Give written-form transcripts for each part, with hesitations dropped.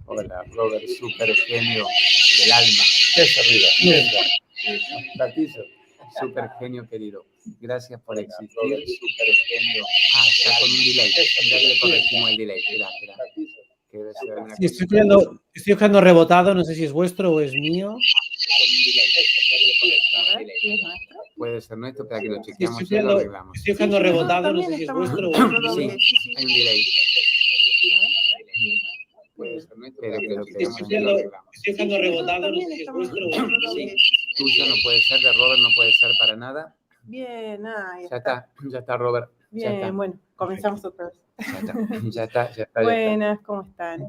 Hola, Robert, súper genio del alma. Eso arriba. Platillo. Súper genio, querido. Gracias por existir. Súper genio. Está con un delay. Ya que le corregimos el delay. Espera. Que debe ser una Sí, estoy escuchando rebotado, no sé si es vuestro o es mío. Puede ser nuestro, para que lo chequeamos y lo arreglamos. Estoy escuchando rebotado, no sé si es vuestro o es mío. Sí, hay un delay. Puede ser nuestro, pero que lo chequeamos y lo arreglamos. Estoy escuchando rebotado, no sé si es vuestro o es mío. Sí. Tuyo no puede ser, de Robert no puede ser para nada. Bien, ahí Ya está, Robert. Bien, ya está. bueno, comenzamos otra vez. Ya está. Buenas, ¿cómo están?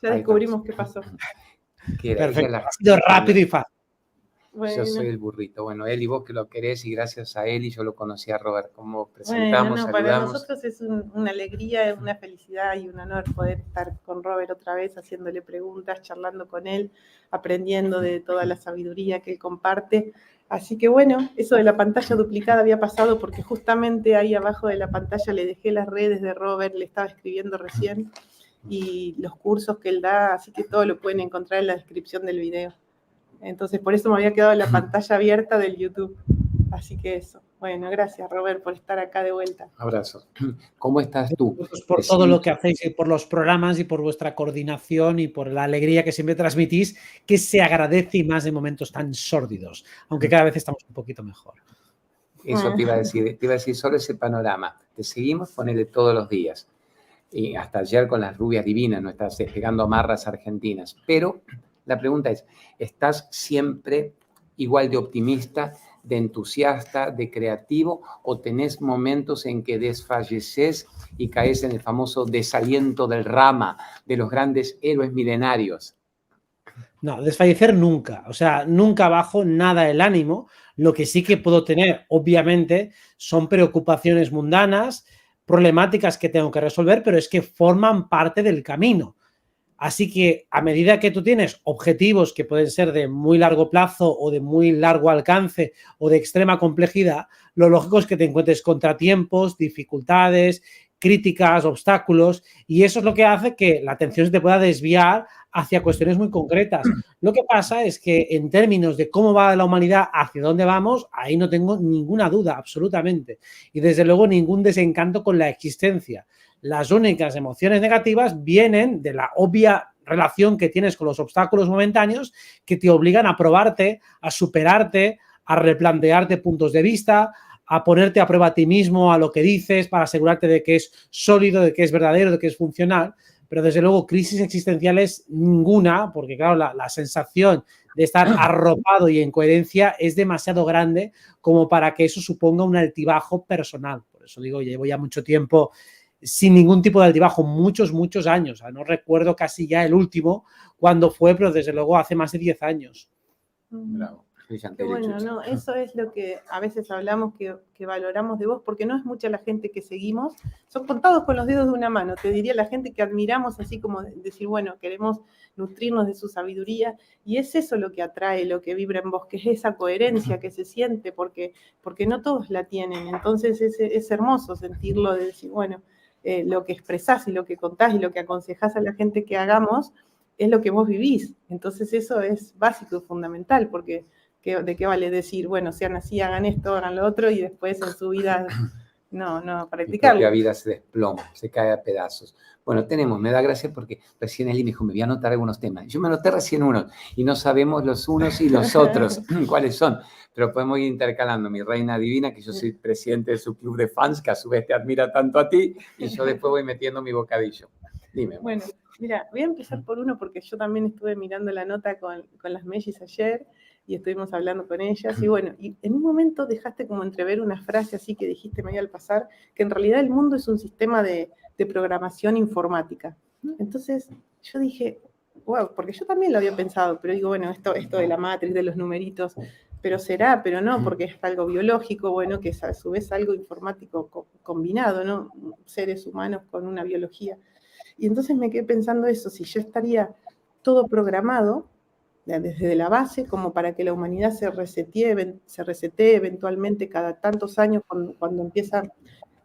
Ya Ahí descubrimos qué pasó. Perfecto, ha sido rápido y fácil. Bueno. Yo soy el burrito. Bueno, Eli, vos que lo querés y gracias a Eli yo lo conocí a Robert. ¿Cómo presentamos, Bueno, para saludamos? nosotros es una alegría, una felicidad y un honor poder estar con Robert otra vez, haciéndole preguntas, charlando con él, aprendiendo de toda la sabiduría que él comparte. Así que bueno, eso de la pantalla duplicada había pasado porque justamente ahí abajo de la pantalla le dejé las redes de Robert, le estaba escribiendo recién, y los cursos que él da, así que todo lo pueden encontrar en la descripción del video. Entonces, por eso me había quedado la pantalla abierta del YouTube. Así que eso. Bueno, gracias, Robert, por estar acá de vuelta. Abrazo. ¿Cómo estás tú? Por todo lo que hacéis y por los programas y por vuestra coordinación y por la alegría que siempre transmitís, que se agradece y más en momentos tan sórdidos, aunque cada vez estamos un poquito mejor. Eso te iba a decir solo ese panorama. Te seguimos, ponele todos los días. Y hasta ayer con las rubias divinas, no estás despegando amarras argentinas. Pero la pregunta es, ¿estás siempre igual de optimista, de entusiasta, de creativo, o tenés momentos en que desfalleces y caes en el famoso desaliento del Rama, de los grandes héroes milenarios? No, desfallecer nunca, o sea, nunca bajo nada el ánimo. Lo que sí que puedo tener, obviamente, son preocupaciones mundanas, problemáticas que tengo que resolver, pero es que forman parte del camino. Así que a medida que tú tienes objetivos que pueden ser de muy largo plazo o de muy largo alcance o de extrema complejidad, lo lógico es que te encuentres contratiempos, dificultades, críticas, obstáculos, y eso es lo que hace que la atención se te pueda desviar hacia cuestiones muy concretas. Lo que pasa es que en términos de cómo va la humanidad, hacia dónde vamos, ahí no tengo ninguna duda, absolutamente. Y desde luego ningún desencanto con la existencia. Las únicas emociones negativas vienen de la obvia relación que tienes con los obstáculos momentáneos que te obligan a probarte, a superarte, a replantearte puntos de vista, a ponerte a prueba a ti mismo, a lo que dices, para asegurarte de que es sólido, de que es verdadero, de que es funcional. Pero desde luego crisis existenciales ninguna, porque claro, la sensación de estar arropado y en coherencia es demasiado grande como para que eso suponga un altibajo personal. Por eso digo, llevo ya mucho tiempo sin ningún tipo de altibajo, muchos años. O sea, no recuerdo casi ya el último cuando fue, pero desde luego hace más de 10 años. Bravo. Qué bueno, ¿no? Eso es lo que a veces hablamos que valoramos de vos, porque no es mucha la gente que seguimos, son contados con los dedos de una mano, te diría la gente que admiramos, así como decir, bueno, queremos nutrirnos de su sabiduría, y es eso lo que atrae, lo que vibra en vos, que es esa coherencia que se siente, porque no todos la tienen, entonces es hermoso sentirlo, de decir, bueno, lo que expresás y lo que contás y lo que aconsejás a la gente que hagamos, es lo que vos vivís, entonces eso es básico y fundamental, porque ¿de qué vale decir, bueno, sean así, hagan esto, hagan lo otro, y después en su vida no practicarlo? Mi propia vida se desploma, se cae a pedazos. Bueno, me da gracia porque recién Eli me dijo, me voy a anotar algunos temas. Yo me anoté recién unos y no sabemos los unos y los otros cuáles son, pero podemos ir intercalando. Mi reina divina, que yo soy presidente de su club de fans, que a su vez te admira tanto a ti, y yo después voy metiendo mi bocadillo. Dime. Bueno, mira, voy a empezar por uno porque yo también estuve mirando la nota con las Mellis ayer, y estuvimos hablando con ellas, y bueno, y en un momento dejaste como entrever una frase así que dijiste medio al pasar, que en realidad el mundo es un sistema de programación informática. Entonces yo dije, wow, porque yo también lo había pensado, pero digo, bueno, esto de la matriz, de los numeritos, pero será, pero no, porque es algo biológico, bueno, que es a su vez algo informático combinado, ¿no? Seres humanos con una biología. Y entonces me quedé pensando eso, si yo estaría todo programado, desde la base, como para que la humanidad se resetee eventualmente cada tantos años cuando empieza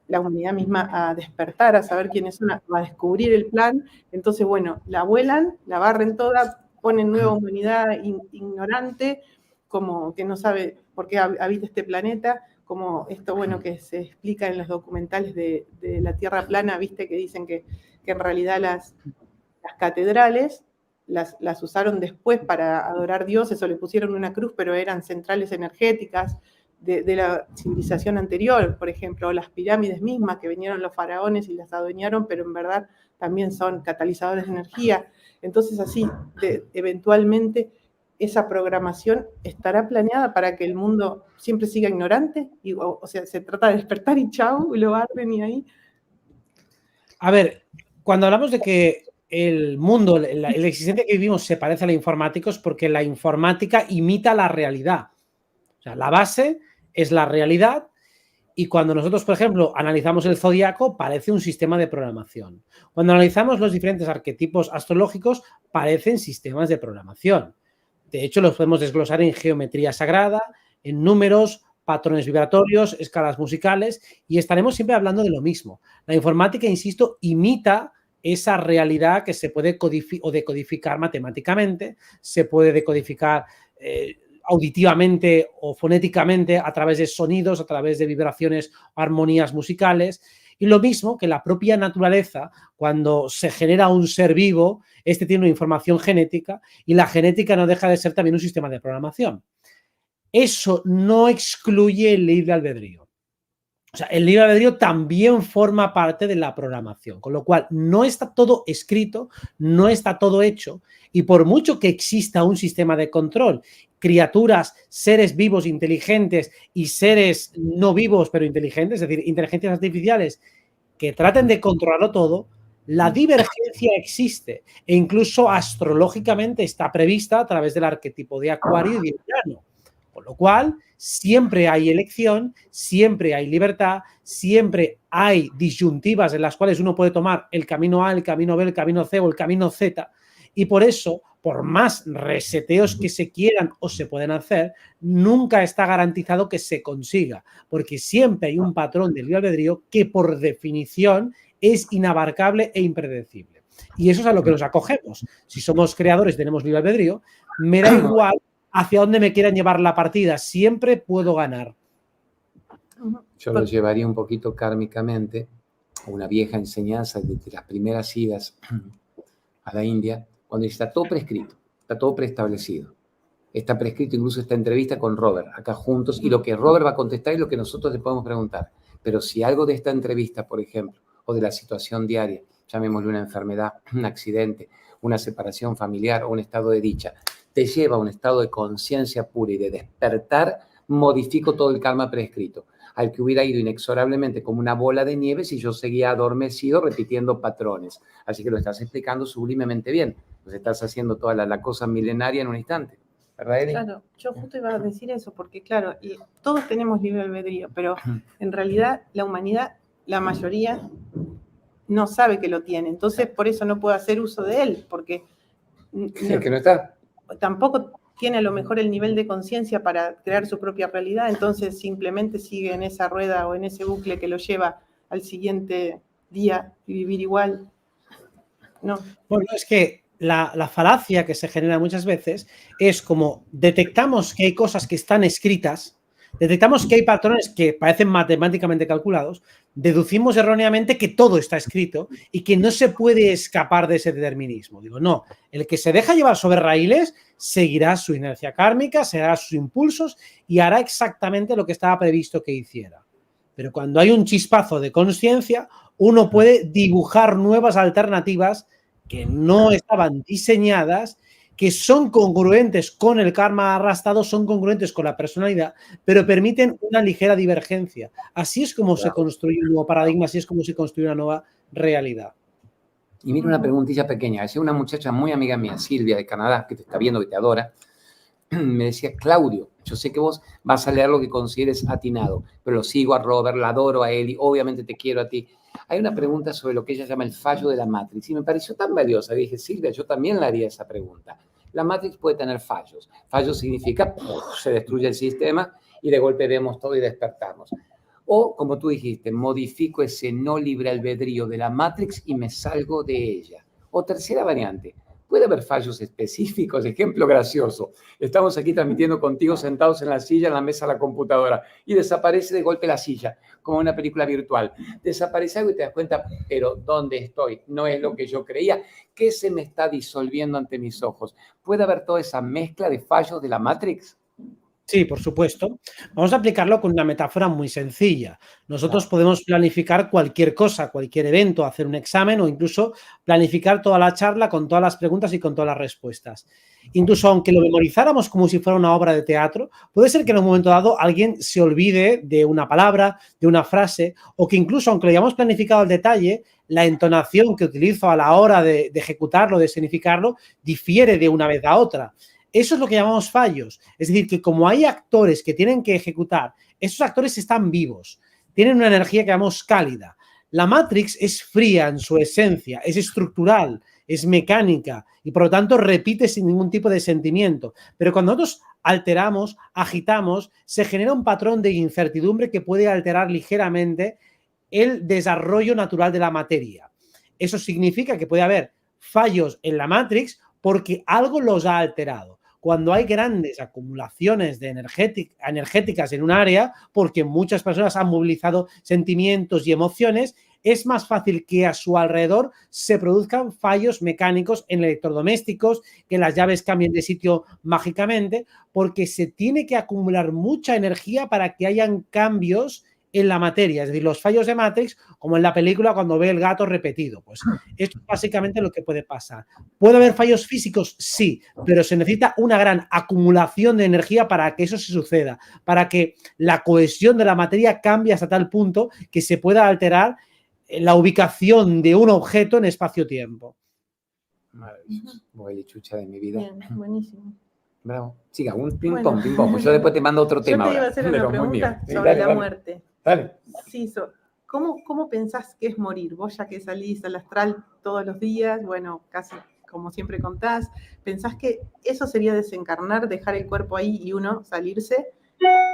la humanidad misma a despertar, a saber quiénes son, a descubrir el plan. Entonces, bueno, la vuelan, la barren toda, ponen nueva humanidad ignorante, como que no sabe por qué habita este planeta, como esto, bueno, que se explica en los documentales de la Tierra plana, viste, que dicen que en realidad las catedrales las usaron después para adorar dioses o le pusieron una cruz, pero eran centrales energéticas de la civilización anterior, por ejemplo, o las pirámides mismas, que vinieron los faraones y las adueñaron, pero en verdad también son catalizadores de energía. Entonces, así, eventualmente, esa programación estará planeada para que el mundo siempre siga ignorante, o sea, se trata de despertar y chau, y lo barren y ahí. A ver, cuando hablamos de que el mundo, la existencia que vivimos se parece a la informática, es porque la informática imita la realidad. O sea, la base es la realidad y cuando nosotros, por ejemplo, analizamos el zodiaco, parece un sistema de programación. Cuando analizamos los diferentes arquetipos astrológicos, parecen sistemas de programación. De hecho, los podemos desglosar en geometría sagrada, en números, patrones vibratorios, escalas musicales, y estaremos siempre hablando de lo mismo. La informática, insisto, imita esa realidad que se puede decodificar matemáticamente, se puede decodificar auditivamente o fonéticamente a través de sonidos, a través de vibraciones o armonías musicales. Y lo mismo que la propia naturaleza, cuando se genera un ser vivo, este tiene una información genética y la genética no deja de ser también un sistema de programación. Eso no excluye el libre albedrío. O sea, el libre albedrío también forma parte de la programación, con lo cual no está todo escrito, no está todo hecho, y por mucho que exista un sistema de control, criaturas, seres vivos inteligentes y seres no vivos pero inteligentes, es decir, inteligencias artificiales que traten de controlarlo todo, la divergencia existe e incluso astrológicamente está prevista a través del arquetipo de Acuario y de Urano. Con lo cual, siempre hay elección, siempre hay libertad, siempre hay disyuntivas en las cuales uno puede tomar el camino A, el camino B, el camino C o el camino Z. Y por eso, por más reseteos que se quieran o se pueden hacer, nunca está garantizado que se consiga, porque siempre hay un patrón del libre albedrío que, por definición, es inabarcable e impredecible. Y eso es a lo que nos acogemos. Si somos creadores y tenemos libre albedrío, me da igual hacia dónde me quieran llevar la partida, siempre puedo ganar. Yo lo llevaría un poquito kármicamente a una vieja enseñanza de las primeras idas a la India, cuando está todo prescrito, está todo preestablecido. Está prescrito incluso esta entrevista con Robert, acá juntos, y lo que Robert va a contestar es lo que nosotros le podemos preguntar. Pero si algo de esta entrevista, por ejemplo, o de la situación diaria, llamémosle una enfermedad, un accidente, una separación familiar o un estado de dicha, te lleva a un estado de conciencia pura y de despertar, modifico todo el karma prescrito, al que hubiera ido inexorablemente como una bola de nieve si yo seguía adormecido repitiendo patrones. Así que lo estás explicando sublimemente bien. Pues estás haciendo toda la cosa milenaria en un instante. ¿Verdad, Eri? Claro, yo justo iba a decir eso, porque claro, todos tenemos libre albedrío, pero en realidad la humanidad, la mayoría, no sabe que lo tiene. Entonces, por eso no puede hacer uso de él, porque es que no está. Tampoco tiene a lo mejor el nivel de conciencia para crear su propia realidad, entonces simplemente sigue en esa rueda o en ese bucle que lo lleva al siguiente día y vivir igual. No. Bueno, es que la falacia que se genera muchas veces es como detectamos que hay cosas que están escritas, detectamos que hay patrones que parecen matemáticamente calculados, deducimos erróneamente que todo está escrito y que no se puede escapar de ese determinismo. Digo, no, el que se deja llevar sobre raíles seguirá su inercia kármica, seguirá sus impulsos y hará exactamente lo que estaba previsto que hiciera. Pero cuando hay un chispazo de conciencia, uno puede dibujar nuevas alternativas que no estaban diseñadas, que son congruentes con el karma arrastrado, son congruentes con la personalidad, pero permiten una ligera divergencia. Así es como se construye un nuevo paradigma, así es como se construye una nueva realidad. Y mira una preguntilla pequeña. Decía una muchacha muy amiga mía, Silvia, de Canadá, que te está viendo, que te adora, me decía, Claudio, yo sé que vos vas a leer lo que consideres atinado, pero lo sigo a Robert, la adoro a Eli, obviamente te quiero a ti. Hay una pregunta sobre lo que ella llama el fallo de la Matrix y me pareció tan valiosa. Dije, Silvia, yo también le haría esa pregunta. La Matrix puede tener fallos. Fallos significa se destruye el sistema y de golpe vemos todo y despertamos. O, como tú dijiste, modifico ese no libre albedrío de la Matrix y me salgo de ella. O tercera variante, puede haber fallos específicos. Ejemplo gracioso. Estamos aquí transmitiendo contigo sentados en la silla, en la mesa de la computadora, y desaparece de golpe la silla, como una película virtual. Desaparece algo y te das cuenta, pero ¿dónde estoy? No es lo que yo creía. ¿Qué se me está disolviendo ante mis ojos? ¿Puede haber toda esa mezcla de fallos de la Matrix? Sí, por supuesto. Vamos a aplicarlo con una metáfora muy sencilla. Nosotros podemos planificar cualquier cosa, cualquier evento, hacer un examen o incluso planificar toda la charla con todas las preguntas y con todas las respuestas. Incluso aunque lo memorizáramos como si fuera una obra de teatro, puede ser que en un momento dado alguien se olvide de una palabra, de una frase, o que incluso aunque lo hayamos planificado al detalle, la entonación que utilizo a la hora de ejecutarlo, de significarlo, difiere de una vez a otra. Eso es lo que llamamos fallos. Es decir, que como hay actores que tienen que ejecutar, esos actores están vivos, tienen una energía que llamamos cálida. La Matrix es fría en su esencia, es estructural, es mecánica y por lo tanto repite sin ningún tipo de sentimiento. Pero cuando nosotros alteramos, agitamos, se genera un patrón de incertidumbre que puede alterar ligeramente el desarrollo natural de la materia. Eso significa que puede haber fallos en la Matrix porque algo los ha alterado. Cuando hay grandes acumulaciones de energéticas en un área, porque muchas personas han movilizado sentimientos y emociones, es más fácil que a su alrededor se produzcan fallos mecánicos en electrodomésticos, que las llaves cambien de sitio mágicamente, porque se tiene que acumular mucha energía para que hayan cambios en la materia, es decir, los fallos de Matrix, como en la película cuando ve el gato repetido. Pues esto es básicamente lo que puede pasar. ¿Puede haber fallos físicos? Sí, pero se necesita una gran acumulación de energía para que eso se suceda, para que la cohesión de la materia cambie hasta tal punto que se pueda alterar la ubicación de un objeto en espacio-tiempo. Maravilloso. Voy chucha de mi vida. Bien, buenísimo. Bravo. Siga, un ping-pong, ping-pong. Pues yo después te mando otro tema. Yo te iba a hacer una pregunta sobre la muerte. Dale. Sí, ¿cómo pensás que es morir? Vos ya que salís al astral todos los días, bueno, casi como siempre contás, ¿pensás que eso sería desencarnar, dejar el cuerpo ahí y uno salirse?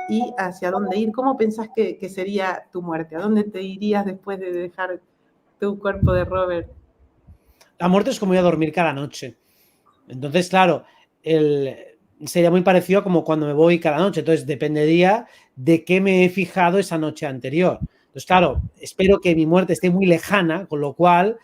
¿Y hacia dónde ir? ¿Cómo pensás que sería tu muerte? ¿A dónde te irías después de dejar tu cuerpo de Robert? La muerte es como ir a dormir cada noche. Entonces, claro, sería muy parecido como cuando me voy cada noche. Entonces, dependería de qué me he fijado esa noche anterior. Entonces, claro, espero que mi muerte esté muy lejana, con lo cual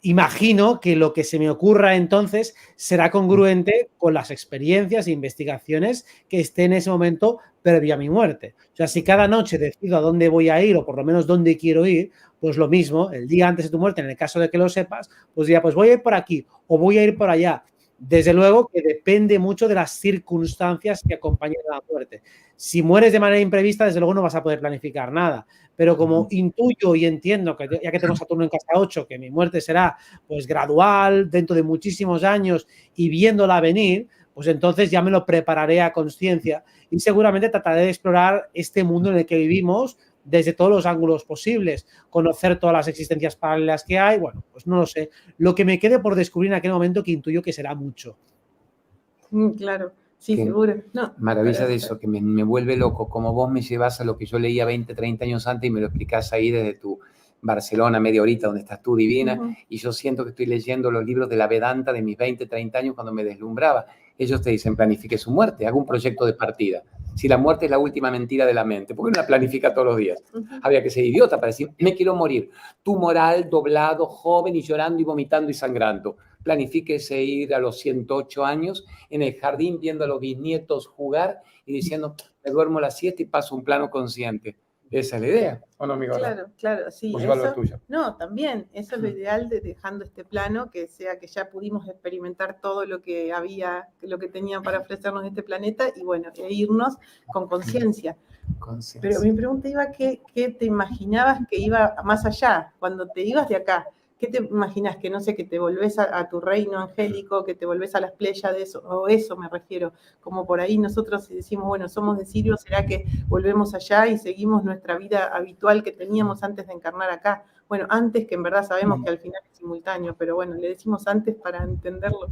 imagino que lo que se me ocurra entonces será congruente con las experiencias e investigaciones que esté en ese momento previo a mi muerte. O sea, si cada noche decido a dónde voy a ir o por lo menos dónde quiero ir, pues lo mismo, el día antes de tu muerte, en el caso de que lo sepas, pues diría, pues voy a ir por aquí o voy a ir por allá. Desde luego que depende mucho de las circunstancias que acompañan a la muerte. Si mueres de manera imprevista, desde luego no vas a poder planificar nada. Pero como intuyo y entiendo, que ya que tengo Saturno en casa 8, que mi muerte será pues gradual, dentro de muchísimos años y viéndola venir, pues entonces ya me lo prepararé a conciencia y seguramente trataré de explorar este mundo en el que vivimos desde todos los ángulos posibles, conocer todas las existencias paralelas que hay, bueno, pues no lo sé. Lo que me quede por descubrir en aquel momento que intuyo que será mucho. Claro, sí, seguro. No, maravilla de eso, que me vuelve loco, como vos me llevas a lo que yo leía 20, 30 años antes y me lo explicás ahí desde tu Barcelona, media horita, donde estás tú divina, y yo siento que estoy leyendo los libros de la Vedanta de mis 20, 30 años cuando me deslumbraba. Ellos te dicen, planifique su muerte, haga un proyecto de partida. Si la muerte es la última mentira de la mente, ¿por qué no la planifica todos los días? Había que ser idiota para decir, me quiero morir. Tumoral, doblado, joven y llorando y vomitando y sangrando. Planifíquese ir a los 108 años en el jardín viendo a los bisnietos jugar y diciendo, me duermo la siesta y paso un plano consciente. Esa es la idea, ¿o no, amigo? Claro, sí. Pues eso, lo tuyo. No, también, eso es lo ideal de dejando este plano, que sea que ya pudimos experimentar todo lo que había, lo que tenía para ofrecernos este planeta y bueno, e irnos con conciencia. Pero mi pregunta iba, ¿qué te imaginabas que iba más allá? Cuando te ibas de acá, ¿qué te imaginas? Que no sé, que te volvés a tu reino angélico, que te volvés a las Pléyades, o eso me refiero, como por ahí nosotros decimos, bueno, somos de Sirio, ¿será que volvemos allá y seguimos nuestra vida habitual que teníamos antes de encarnar acá? Bueno, antes, que en verdad sabemos que al final es simultáneo, pero bueno, le decimos antes para entenderlo.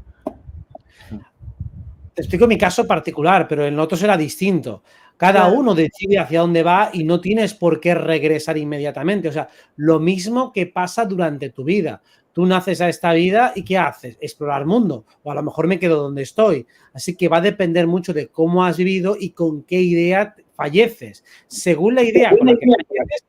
Te explico mi caso particular, pero en otros era distinto. Cada Claro. uno decide hacia dónde va y no tienes por qué regresar inmediatamente. O sea, lo mismo que pasa durante tu vida. Tú naces a esta vida y ¿qué haces? Explorar mundo. O a lo mejor me quedo donde estoy. Así que va a depender mucho de cómo has vivido y con qué idea falleces. Según la idea con la que falleces,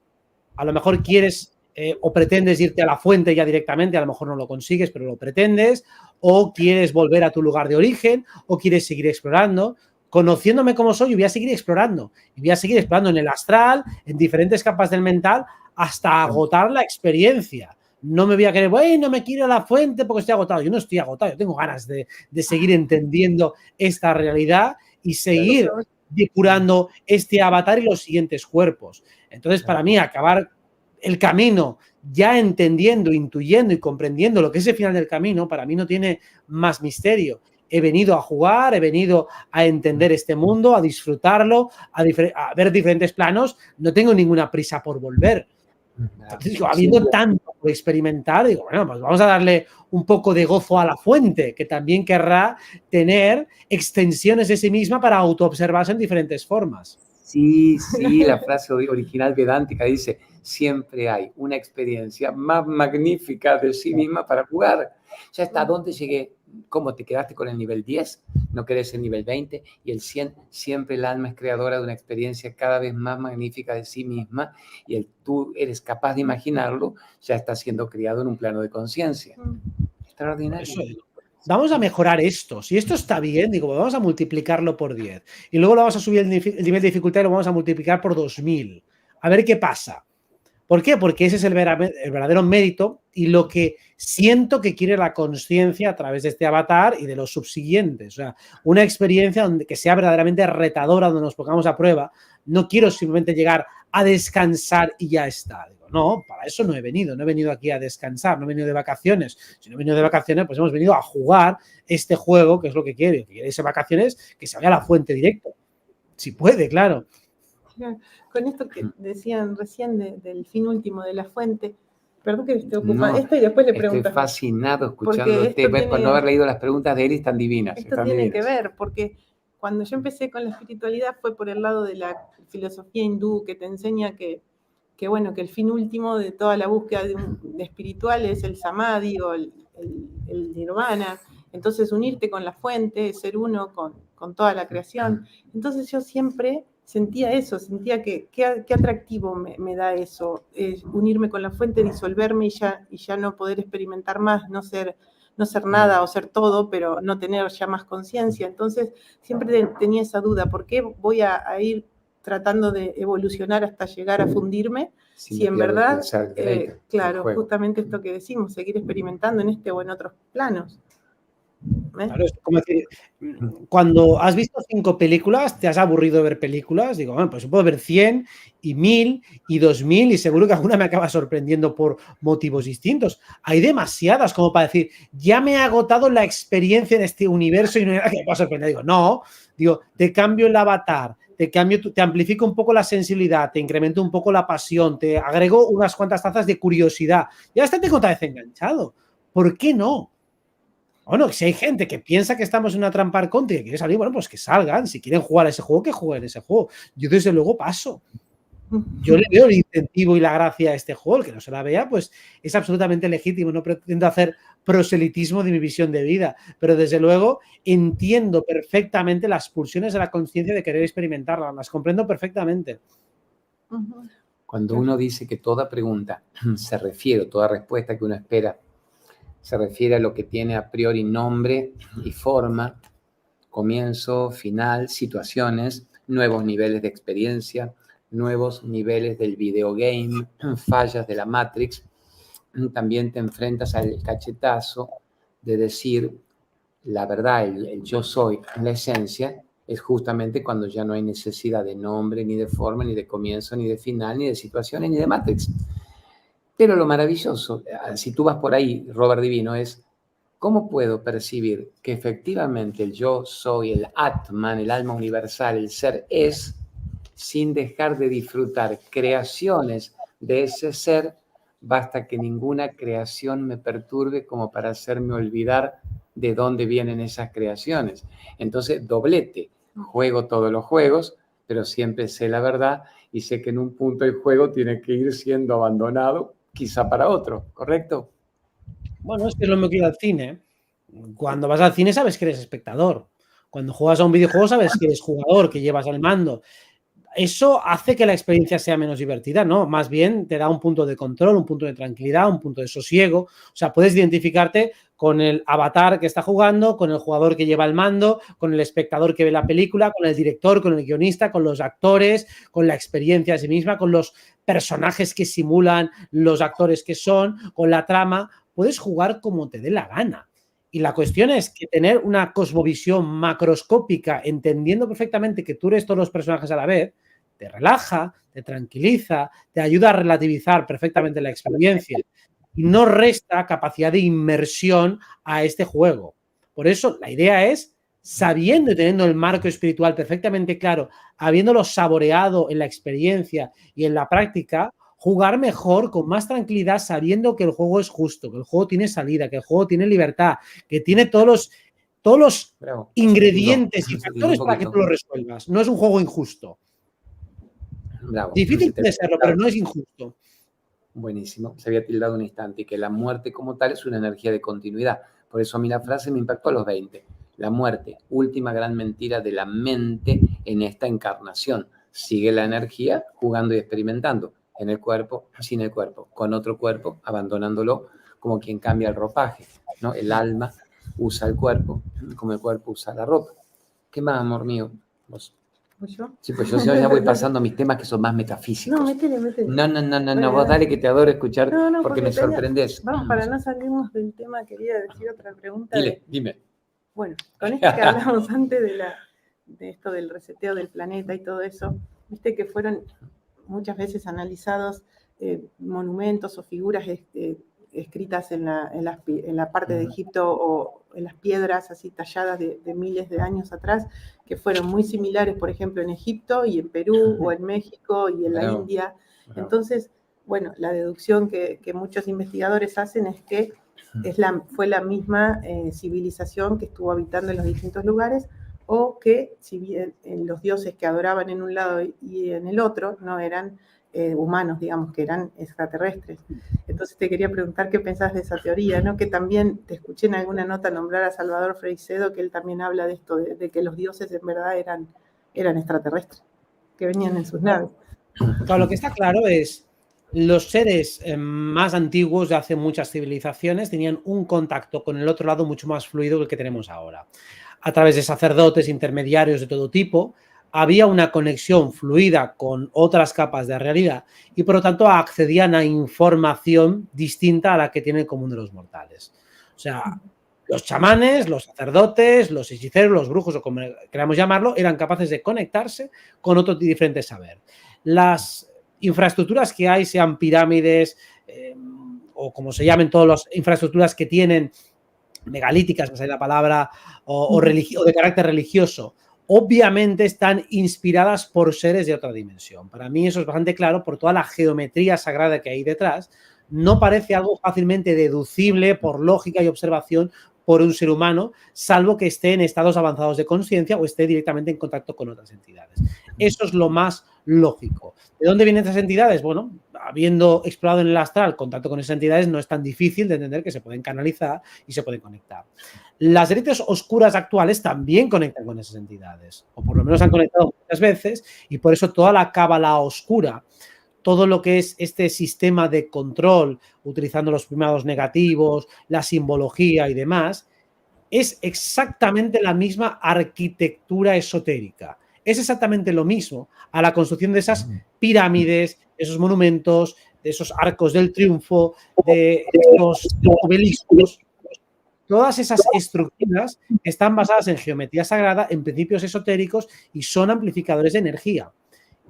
a lo mejor quieres o pretendes irte a la fuente ya directamente, a lo mejor no lo consigues, pero lo pretendes, o quieres volver a tu lugar de origen, o quieres seguir explorando. Conociéndome como soy, voy a seguir explorando. Y voy a seguir explorando en el astral, en diferentes capas del mental, hasta agotar la experiencia. No me voy a querer, bueno, me quiero a la fuente porque estoy agotado. Yo no estoy agotado, yo tengo ganas de seguir entendiendo esta realidad y seguir depurando este avatar y los siguientes cuerpos. Entonces, para mí, acabar el camino ya entendiendo, intuyendo y comprendiendo lo que es el final del camino, para mí no tiene más misterio. He venido a jugar, he venido a entender este mundo, a disfrutarlo, a ver diferentes planos. No tengo ninguna prisa por volver. Entonces, digo, habiendo tanto por experimentar, digo, bueno, pues vamos a darle un poco de gozo a la fuente, que también querrá tener extensiones de sí misma para autoobservarse en diferentes formas. Sí, sí, la frase original vedántica dice, siempre hay una experiencia más magnífica de sí misma para jugar. Ya está, ¿dónde llegué? ¿Cómo te quedaste con el nivel 10? ¿No querés el nivel 20? Y el 100, siempre el alma es creadora de una experiencia cada vez más magnífica de sí misma y tú eres capaz de imaginarlo, ya está siendo criado en un plano de conciencia. Extraordinario. Eso es. Vamos a mejorar esto. Si esto está bien, digo, vamos a multiplicarlo por 10. Y luego lo vamos a subir el nivel de dificultad y lo vamos a multiplicar por 2000. A ver qué pasa. ¿Por qué? Porque ese es el verdadero mérito y lo que siento que quiere la conciencia a través de este avatar y de los subsiguientes. O sea, una experiencia donde, que sea verdaderamente retadora, donde nos pongamos a prueba. No quiero simplemente llegar a descansar y ya está. Digo, no, para eso no he venido aquí a descansar, no he venido de vacaciones. Si no he venido de vacaciones, pues hemos venido a jugar este juego, que es lo que quiere. Que quiere irse vacaciones, que se vaya a la fuente directo. Si puede, claro. Con esto que decían recién del fin último de la fuente, perdón que esté ocupada, No, esto y después le pregunto. Estoy fascinado escuchándote, por no haber leído las preguntas de Eris tan divinas. Esto tiene que ver, porque cuando yo empecé con la espiritualidad fue por el lado de la filosofía hindú que te enseña que bueno, que el fin último de toda la búsqueda de espiritual es el samadhi o el nirvana. Entonces unirte con la fuente, ser uno con toda la creación. Entonces yo siempre sentía eso, sentía que qué atractivo me da eso, unirme con la fuente, disolverme y ya no poder experimentar más, no ser nada o ser todo, pero no tener ya más conciencia. Entonces siempre tenía esa duda, ¿por qué voy a ir tratando de evolucionar hasta llegar a fundirme? Si en verdad, claro, justamente esto que decimos, seguir experimentando en este o en otros planos. Claro, es como decir, cuando has visto 5 películas, te has aburrido de ver películas, digo, bueno, pues puedo ver 100 y 1000 y 2000 y seguro que alguna me acaba sorprendiendo por motivos distintos. Hay demasiadas como para decir, ya me ha agotado la experiencia en este universo y no hay nada que me pueda sorprender. Digo, no, te cambio el avatar, te amplifico un poco la sensibilidad, te incremento un poco la pasión, te agrego unas cuantas tazas de curiosidad. Ya está, te otra vez enganchado. ¿Por qué no? Bueno, si hay gente que piensa que estamos en una trampa arconte y que quiere salir, bueno, pues que salgan. Si quieren jugar a ese juego, que jueguen ese juego. Yo desde luego paso. Yo le veo el incentivo y la gracia a este juego. El que no se la vea, pues es absolutamente legítimo. No pretendo hacer proselitismo de mi visión de vida. Pero desde luego entiendo perfectamente las pulsiones de la conciencia de querer experimentarlas. Las comprendo perfectamente. Cuando uno dice que toda pregunta se refiere, toda respuesta que uno espera, se refiere a lo que tiene a priori nombre y forma, comienzo, final, situaciones, nuevos niveles de experiencia, nuevos niveles del videogame, fallas de la Matrix. También te enfrentas al cachetazo de decir la verdad, el yo soy, la esencia, es justamente cuando ya no hay necesidad de nombre, ni de forma, ni de comienzo, ni de final, ni de situaciones, ni de Matrix. Pero lo maravilloso, si tú vas por ahí, Robert Divino, es cómo puedo percibir que efectivamente el yo soy, el Atman, el alma universal, el ser es, sin dejar de disfrutar creaciones de ese ser, basta que ninguna creación me perturbe como para hacerme olvidar de dónde vienen esas creaciones. Entonces, doblete, juego todos los juegos, pero siempre sé la verdad y sé que en un punto el juego tiene que ir siendo abandonado, quizá para otro, ¿correcto? Bueno, es que es lo mismo que ir al cine. Cuando vas al cine sabes que eres espectador. Cuando juegas a un videojuego sabes que eres jugador, que llevas el mando. ¿Eso hace que la experiencia sea menos divertida? No, más bien te da un punto de control, un punto de tranquilidad, un punto de sosiego. O sea, puedes identificarte con el avatar que está jugando, con el jugador que lleva el mando, con el espectador que ve la película, con el director, con el guionista, con los actores, con la experiencia en sí misma, con los personajes que simulan los actores que son, con la trama. Puedes jugar como te dé la gana. Y la cuestión es que tener una cosmovisión macroscópica, entendiendo perfectamente que tú eres todos los personajes a la vez, te relaja, te tranquiliza, te ayuda a relativizar perfectamente la experiencia y no resta capacidad de inmersión a este juego. Por eso la idea es, sabiendo y teniendo el marco espiritual perfectamente claro, habiéndolo saboreado en la experiencia y en la práctica, jugar mejor, con más tranquilidad, sabiendo que el juego es justo, que el juego tiene salida, que el juego tiene libertad, que tiene todos los Bravo. ingredientes y factores para que tú lo resuelvas. No es un juego injusto. Bravo. Difícil puede serlo, pero no es injusto. Buenísimo. Se había tildado un instante y que la muerte como tal es una energía de continuidad. Por eso a mí la frase me impactó a los 20. La muerte, última gran mentira de la mente en esta encarnación. Sigue la energía jugando y experimentando. En el cuerpo, sin el cuerpo, con otro cuerpo, abandonándolo como quien cambia el ropaje, ¿no? El alma usa el cuerpo como el cuerpo usa la ropa. ¿Qué más, amor mío? ¿Vos? ¿Yo? Sí, pues yo ya voy pasando a mis temas que son más metafísicos. No, métele. No, vos dale que te adoro escuchar porque me sorprendés. Vamos, para no salirnos del tema, quería decir otra pregunta. Dime. Bueno, con esto que hablamos antes de esto del reseteo del planeta y todo eso, viste que fueron muchas veces analizados monumentos o figuras escritas en la parte de Egipto o en las piedras así talladas de miles de años atrás, que fueron muy similares, por ejemplo, en Egipto y en Perú o en México y en la India. Entonces, bueno, la deducción que muchos investigadores hacen es que fue la misma civilización que estuvo habitando en los distintos lugares, o que si bien los dioses que adoraban en un lado y en el otro no eran humanos, digamos, que eran extraterrestres. Entonces te quería preguntar qué pensás de esa teoría, ¿no? Que también te escuché en alguna nota nombrar a Salvador Freixedo, que él también habla de esto, de que los dioses en verdad eran extraterrestres, que venían en sus naves. Claro, lo que está claro es los seres más antiguos de hace muchas civilizaciones tenían un contacto con el otro lado mucho más fluido que el que tenemos ahora. A través de sacerdotes, intermediarios de todo tipo, había una conexión fluida con otras capas de realidad y por lo tanto accedían a información distinta a la que tiene el común de los mortales. O sea, los chamanes, los sacerdotes, los hechiceros, los brujos o como queramos llamarlo, eran capaces de conectarse con otro diferente saber. Las infraestructuras que hay, sean pirámides o como se llamen todas las infraestructuras que tienen megalíticas, no sé la palabra, o de carácter religioso, obviamente están inspiradas por seres de otra dimensión. Para mí eso es bastante claro por toda la geometría sagrada que hay detrás. No parece algo fácilmente deducible por lógica y observación por un ser humano, salvo que esté en estados avanzados de conciencia o esté directamente en contacto con otras entidades. Eso es lo más lógico. ¿De dónde vienen esas entidades? Bueno, habiendo explorado en el astral contacto con esas entidades, no es tan difícil de entender que se pueden canalizar y se pueden conectar. Las élites oscuras actuales también conectan con esas entidades, o por lo menos han conectado muchas veces, y por eso toda la cábala oscura, todo lo que es este sistema de control, utilizando los primados negativos, la simbología y demás, es exactamente la misma arquitectura esotérica. Es exactamente lo mismo a la construcción de esas pirámides, esos monumentos, de esos arcos del triunfo, de esos obeliscos. Todas esas estructuras están basadas en geometría sagrada, en principios esotéricos y son amplificadores de energía.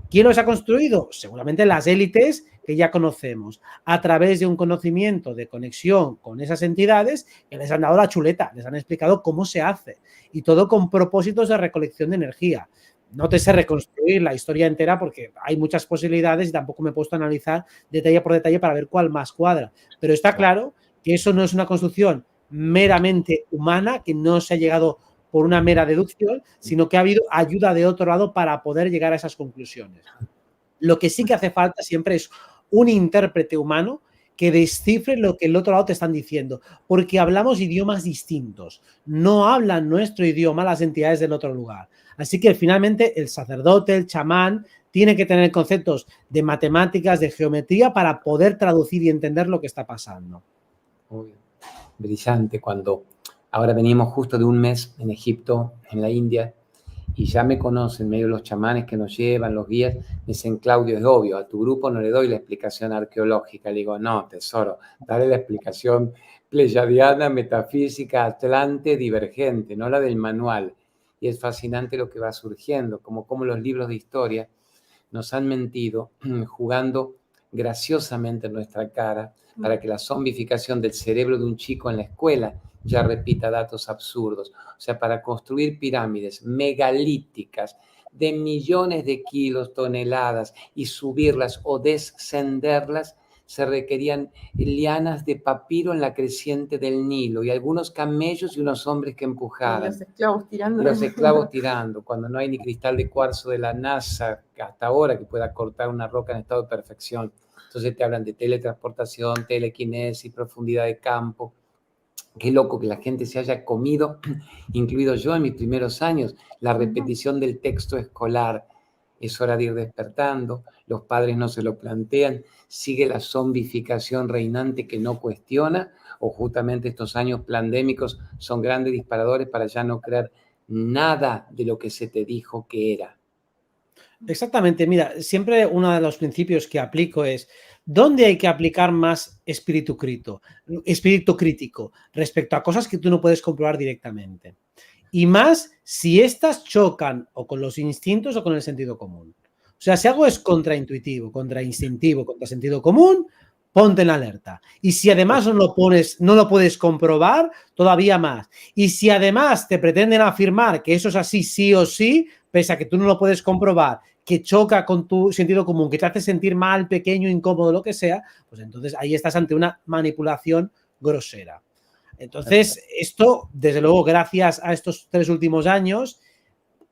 ¿Quién los ha construido? Seguramente las élites que ya conocemos, a través de un conocimiento de conexión con esas entidades que les han dado la chuleta, les han explicado cómo se hace y todo con propósitos de recolección de energía. No te sé reconstruir la historia entera porque hay muchas posibilidades y tampoco me he puesto a analizar detalle por detalle para ver cuál más cuadra, pero está claro que eso no es una construcción meramente humana, que no se ha llegado por una mera deducción, sino que ha habido ayuda de otro lado para poder llegar a esas conclusiones. Lo que sí que hace falta siempre es un intérprete humano que descifre lo que el otro lado te están diciendo, porque hablamos idiomas distintos, no hablan nuestro idioma las entidades del otro lugar. Así que finalmente el sacerdote, el chamán, tiene que tener conceptos de matemáticas, de geometría para poder traducir y entender lo que está pasando. Muy brillante. Cuando ahora venimos justo de un mes en Egipto, en la India, y ya me conocen medio los chamanes que nos llevan, los guías, me dicen, Claudio, es obvio, a tu grupo no le doy la explicación arqueológica. Le digo, no, tesoro, dale la explicación pleyadiana, metafísica, atlante, divergente, no la del manual. Y es fascinante lo que va surgiendo, como los libros de historia nos han mentido, jugando graciosamente en nuestra cara para que la zombificación del cerebro de un chico en la escuela ya repita datos absurdos. O sea, para construir pirámides megalíticas de millones de kilos, toneladas, y subirlas o descenderlas, se requerían lianas de papiro en la creciente del Nilo y algunos camellos y unos hombres que empujaran. Y los esclavos tirando. Y los esclavos tirando, cuando no hay ni cristal de cuarzo de la NASA hasta ahora que pueda cortar una roca en estado de perfección. Entonces te hablan de teletransportación, telequinesis, profundidad de campo. Qué loco que la gente se haya comido, incluido yo en mis primeros años, la repetición del texto escolar. Es hora de ir despertando, los padres no se lo plantean, sigue la zombificación reinante que no cuestiona, o justamente estos años pandémicos son grandes disparadores para ya no creer nada de lo que se te dijo que era. Exactamente, mira, siempre uno de los principios que aplico es ¿dónde hay que aplicar más espíritu crítico respecto a cosas que tú no puedes comprobar directamente? Y más si estas chocan o con los instintos o con el sentido común. O sea, si algo es contraintuitivo, contrainstintivo, contra sentido común, ponte en alerta. Y si además no lo puedes comprobar, todavía más. Y si además te pretenden afirmar que eso es así sí o sí, pese a que tú no lo puedes comprobar, que choca con tu sentido común, que te hace sentir mal, pequeño, incómodo, lo que sea, pues entonces ahí estás ante una manipulación grosera. Entonces, esto, desde luego, gracias a estos 3 últimos años,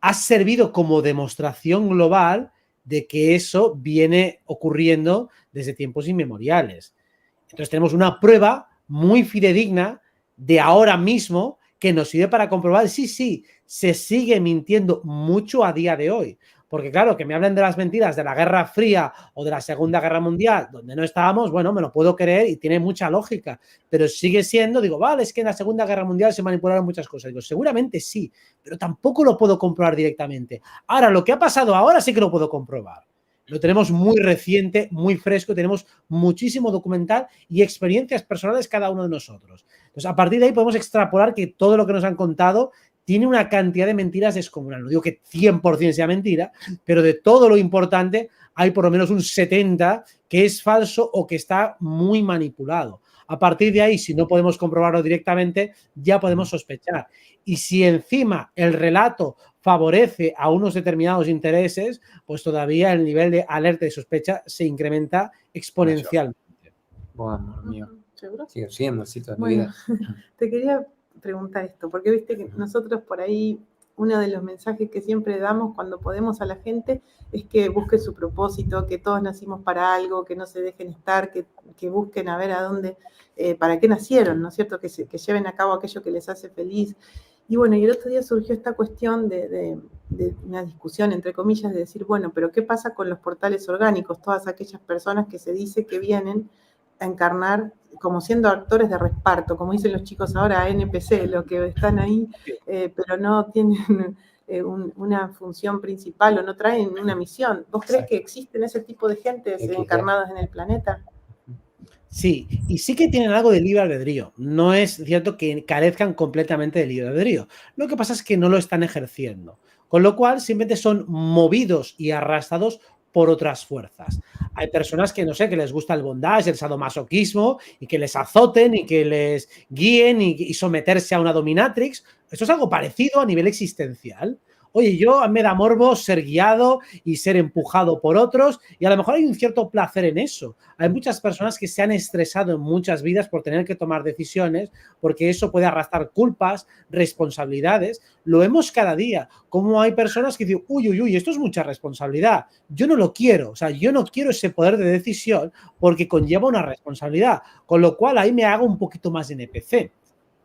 ha servido como demostración global de que eso viene ocurriendo desde tiempos inmemoriales. Entonces, tenemos una prueba muy fidedigna de ahora mismo que nos sirve para comprobar, sí, se sigue mintiendo mucho a día de hoy. Porque claro, que me hablen de las mentiras de la Guerra Fría o de la Segunda Guerra Mundial, donde no estábamos, bueno, me lo puedo creer y tiene mucha lógica, pero sigue siendo, digo, vale, es que en la Segunda Guerra Mundial se manipularon muchas cosas. Digo, seguramente sí, pero tampoco lo puedo comprobar directamente. Ahora, lo que ha pasado ahora sí que lo puedo comprobar. Lo tenemos muy reciente, muy fresco, tenemos muchísimo documental y experiencias personales cada uno de nosotros. Entonces, a partir de ahí podemos extrapolar que todo lo que nos han contado tiene una cantidad de mentiras descomunal. No digo que 100% sea mentira, pero de todo lo importante hay por lo menos un 70% que es falso o que está muy manipulado. A partir de ahí, si no podemos comprobarlo directamente, ya podemos sospechar. Y si encima el relato favorece a unos determinados intereses, pues todavía el nivel de alerta y sospecha se incrementa exponencialmente. Bueno, amor mío. ¿Seguro? Sigo siendo así toda mi Bueno, vida. te quería preguntar esto, porque viste que nosotros por ahí, uno de los mensajes que siempre damos cuando podemos a la gente es que busque su propósito, que todos nacimos para algo, que no se dejen estar, que busquen a ver a dónde, para qué nacieron, ¿no es cierto? Que lleven a cabo aquello que les hace feliz. Y bueno, y el otro día surgió esta cuestión de una discusión, entre comillas, de decir, bueno, pero ¿qué pasa con los portales orgánicos? Todas aquellas personas que se dice que vienen a encarnar como siendo actores de reparto, como dicen los chicos ahora, NPC, los que están ahí, pero no tienen una función principal o no traen una misión. ¿Vos crees que existen ese tipo de gentes encarnadas en el planeta? Sí, y sí que tienen algo de libre albedrío. No es cierto que carezcan completamente de libre albedrío. Lo que pasa es que no lo están ejerciendo. Con lo cual, simplemente son movidos y arrastrados por otras fuerzas. Hay personas que, no sé, que les gusta el bondage, el sadomasoquismo, y que les azoten y que les guíen y someterse a una dominatrix. Esto es algo parecido a nivel existencial. Oye, yo me da morbo ser guiado y ser empujado por otros y a lo mejor hay un cierto placer en eso. Hay muchas personas que se han estresado en muchas vidas por tener que tomar decisiones porque eso puede arrastrar culpas, responsabilidades. Lo vemos cada día. Como hay personas que dicen, uy, uy, uy, esto es mucha responsabilidad. Yo no lo quiero. O sea, yo no quiero ese poder de decisión porque conlleva una responsabilidad. Con lo cual ahí me hago un poquito más NPC.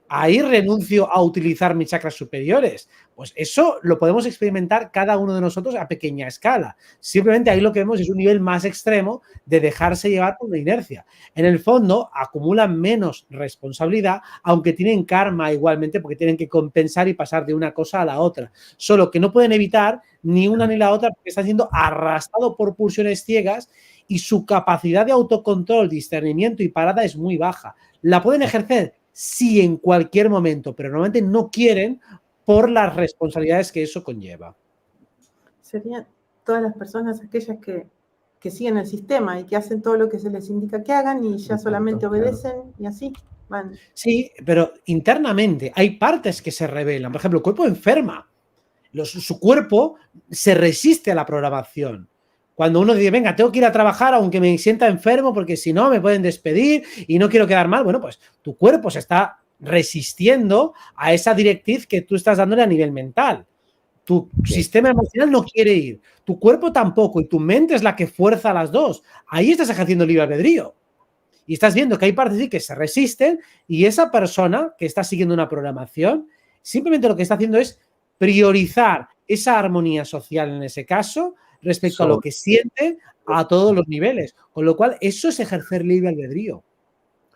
Ahí renuncio a utilizar mis chakras superiores. Pues eso lo podemos experimentar cada uno de nosotros a pequeña escala. Simplemente ahí lo que vemos es un nivel más extremo de dejarse llevar por la inercia. En el fondo, acumulan menos responsabilidad, aunque tienen karma igualmente, porque tienen que compensar y pasar de una cosa a la otra. Solo que no pueden evitar ni una ni la otra porque están siendo arrastrados por pulsiones ciegas y su capacidad de autocontrol, discernimiento y parada es muy baja. ¿La pueden ejercer? Sí, en cualquier momento, pero normalmente no quieren por las responsabilidades que eso conlleva. Serían todas las personas aquellas que siguen el sistema y que hacen todo lo que se les indica que hagan y ya solamente obedecen y así van. Sí, pero internamente hay partes que se rebelan. Por ejemplo, el cuerpo enferma. Su cuerpo se resiste a la programación. Cuando uno dice, venga, tengo que ir a trabajar aunque me sienta enfermo porque si no me pueden despedir y no quiero quedar mal, bueno, pues tu cuerpo se está resistiendo a esa directriz que tú estás dándole a nivel mental. Tu sistema emocional no quiere ir, tu cuerpo tampoco y tu mente es la que fuerza a las dos. Ahí estás ejerciendo libre albedrío. Y estás viendo que hay partes que se resisten y esa persona que está siguiendo una programación simplemente lo que está haciendo es priorizar esa armonía social en ese caso respecto a lo que siente a todos los niveles. Con lo cual, eso es ejercer libre albedrío.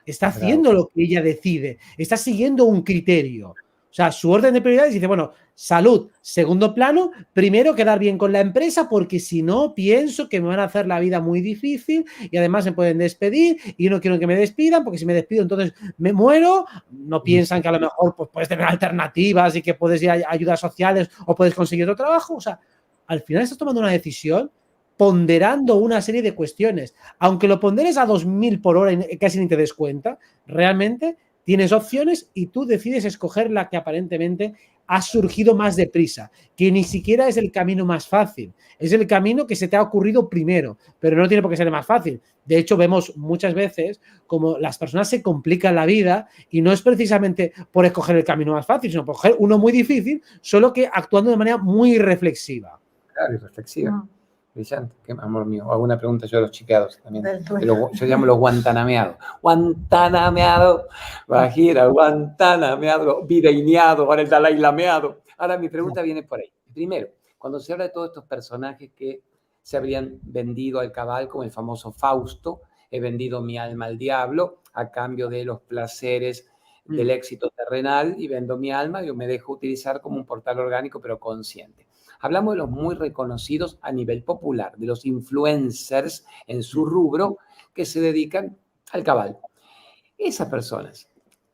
Está haciendo lo que ella decide. Está siguiendo un criterio. O sea, su orden de prioridades dice, bueno, salud, segundo plano, primero quedar bien con la empresa porque si no, pienso que me van a hacer la vida muy difícil y además me pueden despedir y no quiero que me despidan porque si me despido entonces me muero. No piensan que a lo mejor pues, puedes tener alternativas y que puedes ir a ayudas sociales o puedes conseguir otro trabajo. O sea, al final estás tomando una decisión ponderando una serie de cuestiones. Aunque lo ponderes a 2000 por hora y casi ni te des cuenta, realmente tienes opciones y tú decides escoger la que aparentemente ha surgido más deprisa, que ni siquiera es el camino más fácil. Es el camino que se te ha ocurrido primero, pero no tiene por qué ser el más fácil. De hecho, vemos muchas veces como las personas se complican la vida y no es precisamente por escoger el camino más fácil, sino por escoger uno muy difícil, solo que actuando de manera muy reflexiva. Claro, y reflexiva. Brillante, qué amor mío. Hago una pregunta yo a los chiqueados también. Yo llamo los guantanameados. Guantanameado, Bajira, guantanameado, videineado, ahora el Dalai Lameado. Ahora mi pregunta viene por ahí. Primero, cuando se habla de todos estos personajes que se habrían vendido al cabal, como el famoso Fausto, he vendido mi alma al diablo a cambio de los placeres del éxito terrenal y vendo mi alma, yo me dejo utilizar como un portal orgánico pero consciente. Hablamos de los muy reconocidos a nivel popular, de los influencers en su rubro que se dedican al cabal. Esas personas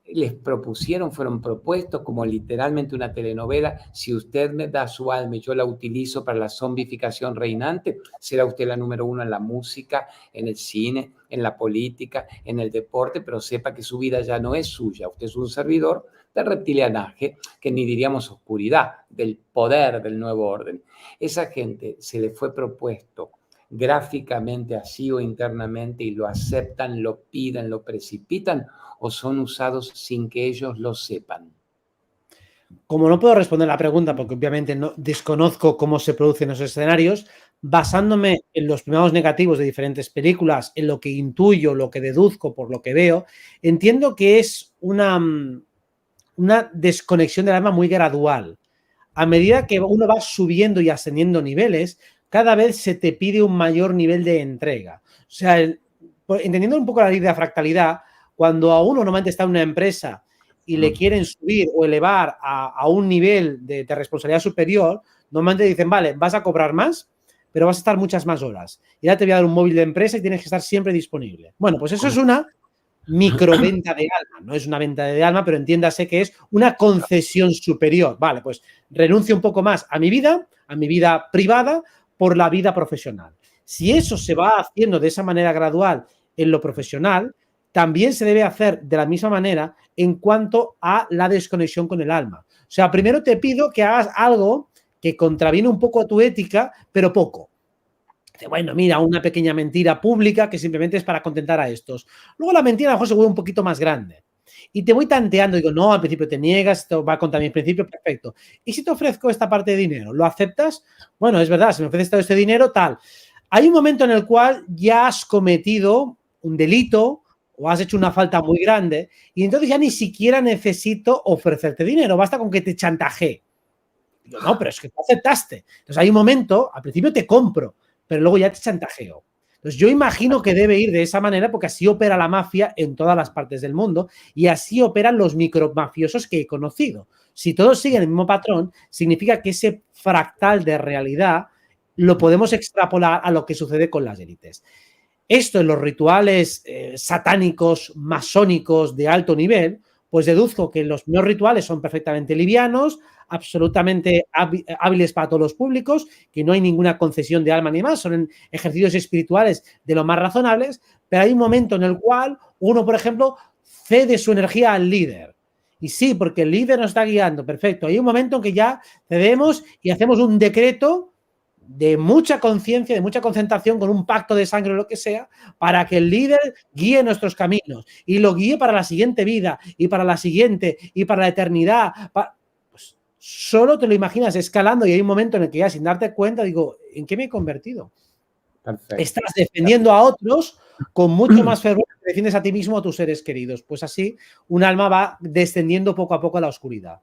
les propusieron, fueron propuestos como literalmente una telenovela. Si usted me da su alma y yo la utilizo para la zombificación reinante, será usted la número uno en la música, en el cine, en la política, en el deporte, pero sepa que su vida ya no es suya. Usted es un servidor del reptilianaje, que ni diríamos oscuridad, del poder del nuevo orden. Esa gente se le fue propuesto gráficamente así o internamente y lo aceptan, lo piden, lo precipitan o son usados sin que ellos lo sepan. Como no puedo responder la pregunta porque obviamente no desconozco cómo se producen esos escenarios, basándome en los primeros negativos de diferentes películas, en lo que intuyo, lo que deduzco por lo que veo, entiendo que es una desconexión del alma muy gradual. A medida que uno va subiendo y ascendiendo niveles, cada vez se te pide un mayor nivel de entrega. O sea, entendiendo un poco la ley de la fractalidad, cuando a uno normalmente está en una empresa y le quieren subir o elevar a un nivel de responsabilidad superior, normalmente dicen, vale, vas a cobrar más, pero vas a estar muchas más horas. Y ahora te voy a dar un móvil de empresa y tienes que estar siempre disponible. Bueno, pues eso es una microventa de alma, no es una venta de alma, pero entiéndase que es una concesión superior. Vale, pues renuncio un poco más a mi vida privada por la vida profesional. Si eso se va haciendo de esa manera gradual en lo profesional, también se debe hacer de la misma manera en cuanto a la desconexión con el alma. O sea, primero te pido que hagas algo que contraviene un poco a tu ética, pero poco. Dice, bueno, mira, una pequeña mentira pública que simplemente es para contentar a estos. Luego la mentira a lo mejor se vuelve un poquito más grande. Y te voy tanteando, digo, no, al principio te niegas, esto va contra mis principios, perfecto. ¿Y si te ofrezco esta parte de dinero? ¿Lo aceptas? Bueno, es verdad, si me ofreces todo este dinero, tal. Hay un momento en el cual ya has cometido un delito o has hecho una falta muy grande y entonces ya ni siquiera necesito ofrecerte dinero, basta con que te chantajee. Digo, no, pero es que tú aceptaste. Entonces hay un momento, al principio te compro, pero luego ya te chantajeo. Entonces yo imagino que debe ir de esa manera porque así opera la mafia en todas las partes del mundo y así operan los micromafiosos que he conocido. Si todos siguen el mismo patrón, significa que ese fractal de realidad lo podemos extrapolar a lo que sucede con las élites. Esto en los rituales satánicos, masónicos de alto nivel, pues deduzco que los no rituales son perfectamente livianos, absolutamente hábiles para todos los públicos, que no hay ninguna concesión de alma ni más, son ejercicios espirituales de lo más razonables, pero hay un momento en el cual uno, por ejemplo, cede su energía al líder. Y sí, porque el líder nos está guiando, perfecto. Hay un momento en que ya cedemos y hacemos un decreto de mucha conciencia, de mucha concentración, con un pacto de sangre o lo que sea, para que el líder guíe nuestros caminos y lo guíe para la siguiente vida y para la siguiente y para la eternidad. Pues solo te lo imaginas escalando y hay un momento en el que ya sin darte cuenta digo, ¿en qué me he convertido? Perfecto. Estás defendiendo a otros con mucho más fervor que defiendes a ti mismo o a tus seres queridos. Pues así un alma va descendiendo poco a poco a la oscuridad.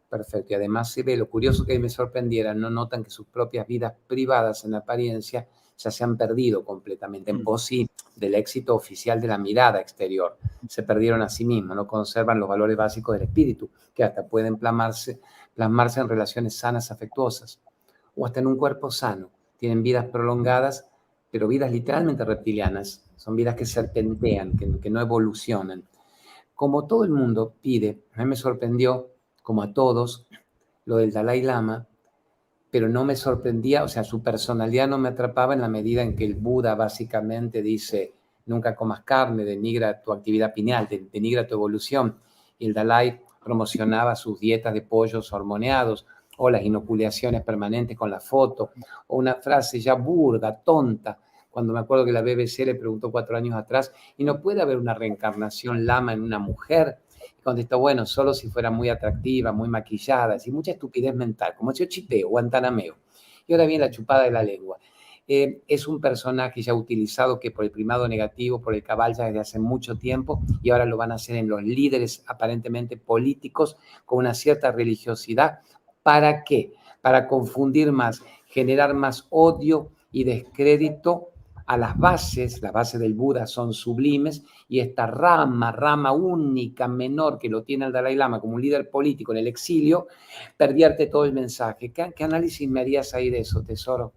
Perfecto. Y además se ve, lo curioso que me sorprendiera, no notan que sus propias vidas privadas en apariencia ya se han perdido completamente en pos del éxito oficial de la mirada exterior. Se perdieron a sí mismos, no conservan los valores básicos del espíritu, que hasta pueden plasmarse en relaciones sanas, afectuosas, o hasta en un cuerpo sano. Tienen vidas prolongadas, pero vidas literalmente reptilianas. Son vidas que serpentean, que no evolucionan. Como todo el mundo pide, a mí me sorprendió, como a todos, lo del Dalai Lama, pero no me sorprendía, o sea, su personalidad no me atrapaba en la medida en que el Buda básicamente dice, nunca comas carne, denigra tu actividad pineal, denigra tu evolución, y el Dalai promocionaba sus dietas de pollos hormoneados, o las inoculaciones permanentes con la foto, o una frase ya burda, tonta, cuando me acuerdo que la BBC le preguntó 4 años atrás, ¿y no puede haber una reencarnación lama en una mujer? Y contestó, bueno, solo si fuera muy atractiva, muy maquillada, así mucha estupidez mental, como Chipeo, Guantanameo. Y ahora viene la chupada de la lengua. Es un personaje ya utilizado que por el primado negativo, por el cabal ya desde hace mucho tiempo, y ahora lo van a hacer en los líderes aparentemente políticos con una cierta religiosidad. ¿Para qué? Para confundir más, generar más odio y descrédito a las bases del Buda son sublimes, y esta rama única, menor, que lo tiene el Dalai Lama como un líder político en el exilio, pervierte todo el mensaje. ¿Qué análisis me harías ahí de eso, tesoro?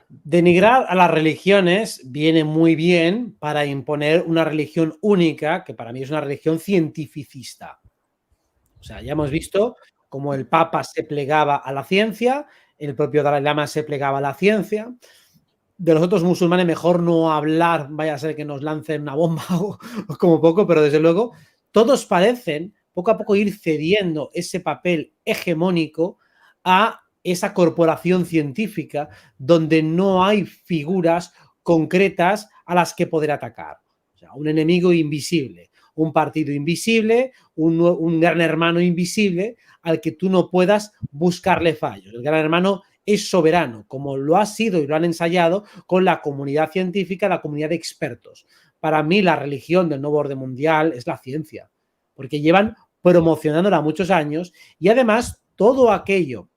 Denigrar a las religiones viene muy bien para imponer una religión única, que para mí es una religión cientificista. O sea, ya hemos visto cómo el Papa se plegaba a la ciencia, el propio Dalai Lama se plegaba a la ciencia. De los otros musulmanes mejor no hablar, vaya a ser que nos lancen una bomba o como poco, pero desde luego todos parecen poco a poco ir cediendo ese papel hegemónico a esa corporación científica donde no hay figuras concretas a las que poder atacar. O sea, un enemigo invisible, un partido invisible, un gran hermano invisible al que tú no puedas buscarle fallos. El gran hermano es soberano, como lo ha sido y lo han ensayado con la comunidad científica, la comunidad de expertos. Para mí, la religión del nuevo orden mundial es la ciencia, porque llevan promocionándola muchos años y además todo aquello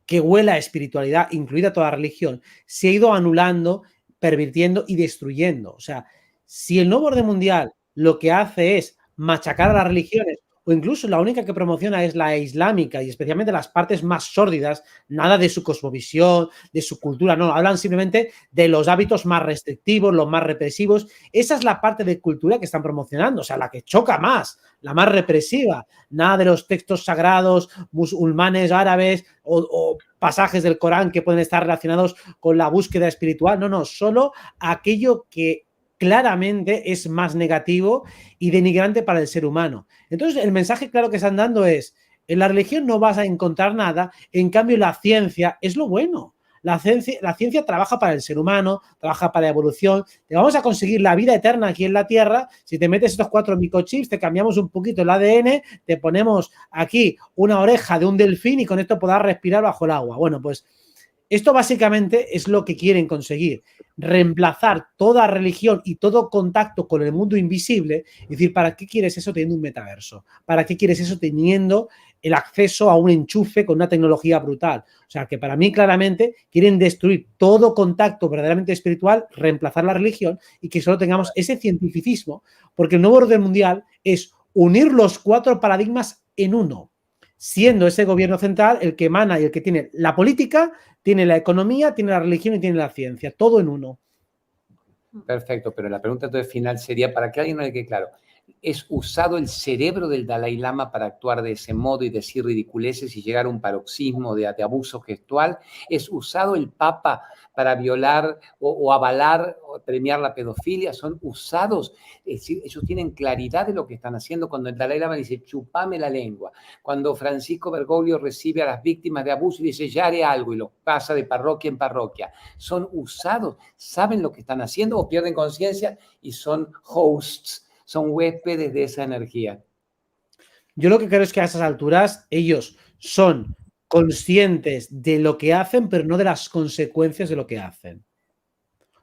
que huela a espiritualidad, incluida toda religión, se ha ido anulando, pervirtiendo y destruyendo. O sea, si el nuevo orden mundial lo que hace es machacar a las religiones, o incluso la única que promociona es la islámica y especialmente las partes más sórdidas, nada de su cosmovisión, de su cultura, no, hablan simplemente de los hábitos más restrictivos, los más represivos. Esa es la parte de cultura que están promocionando, o sea, la que choca más, la más represiva, nada de los textos sagrados musulmanes, árabes o pasajes del Corán que pueden estar relacionados con la búsqueda espiritual, no, solo aquello que claramente es más negativo y denigrante para el ser humano. Entonces, el mensaje claro que están dando es, En la religión no vas a encontrar nada, en cambio la ciencia es lo bueno. La ciencia trabaja para el ser humano, trabaja para la evolución. Te vamos a conseguir la vida eterna aquí en la Tierra. Si te metes estos 4 microchips, te cambiamos un poquito el ADN, te ponemos aquí una oreja de un delfín y con esto podrás respirar bajo el agua. Bueno, pues esto básicamente es lo que quieren conseguir. Reemplazar toda religión y todo contacto con el mundo invisible. Es decir, ¿para qué quieres eso teniendo un metaverso? ¿Para qué quieres eso teniendo el acceso a un enchufe con una tecnología brutal? O sea, que para mí claramente quieren destruir todo contacto verdaderamente espiritual, reemplazar la religión y que solo tengamos ese cientificismo, porque el nuevo orden mundial es unir los 4 paradigmas en uno, siendo ese gobierno central el que emana y el que tiene la política, tiene la economía, tiene la religión y tiene la ciencia, todo en uno. Perfecto, pero la pregunta entonces final sería, para que alguien no le quede claro, ¿es usado el cerebro del Dalai Lama para actuar de ese modo y decir ridiculeces y llegar a un paroxismo de abuso gestual? ¿Es usado el Papa para violar o avalar o premiar la pedofilia? ¿Son usados? Es decir, ellos tienen claridad de lo que están haciendo cuando el Dalai Lama dice, chupame la lengua. Cuando Francisco Bergoglio recibe a las víctimas de abuso y dice, ya haré algo y los pasa de parroquia en parroquia. ¿Son usados? ¿Saben lo que están haciendo o pierden conciencia y son hosts? Son huéspedes de esa energía. Yo lo que creo es que a esas alturas ellos son conscientes de lo que hacen, pero no de las consecuencias de lo que hacen.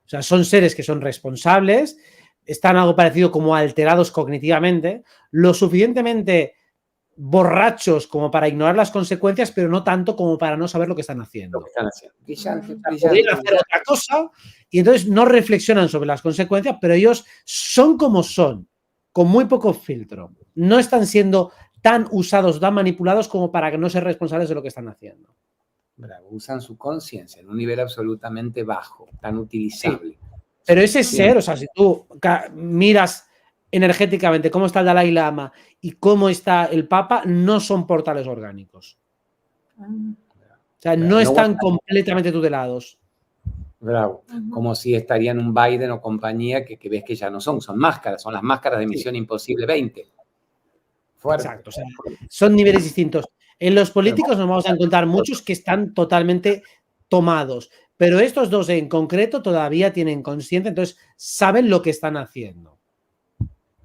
O sea, son seres que son responsables, están algo parecido como alterados cognitivamente, lo suficientemente borrachos como para ignorar las consecuencias, pero no tanto como para no saber lo que están haciendo. Lo que están haciendo. Brillante, Podrían hacer otra cosa y entonces no reflexionan sobre las consecuencias, pero ellos son como son, con muy poco filtro. No están siendo tan usados, tan manipulados como para que no ser responsables de lo que están haciendo. Bravo, usan su conciencia en un nivel absolutamente bajo, tan utilizable. Sí. Pero ese ser, o sea, si tú miras energéticamente cómo está el Dalai Lama y cómo está el Papa, no son portales orgánicos. O sea, no están completamente tutelados. Bravo. Como si estarían un Biden o compañía que ves que ya no son máscaras, son las máscaras de Misión Imposible 20. Fuerte. Exacto, o sea, son niveles distintos. En los políticos nos vamos a encontrar muchos que están totalmente tomados, pero estos dos en concreto todavía tienen conciencia, entonces saben lo que están haciendo.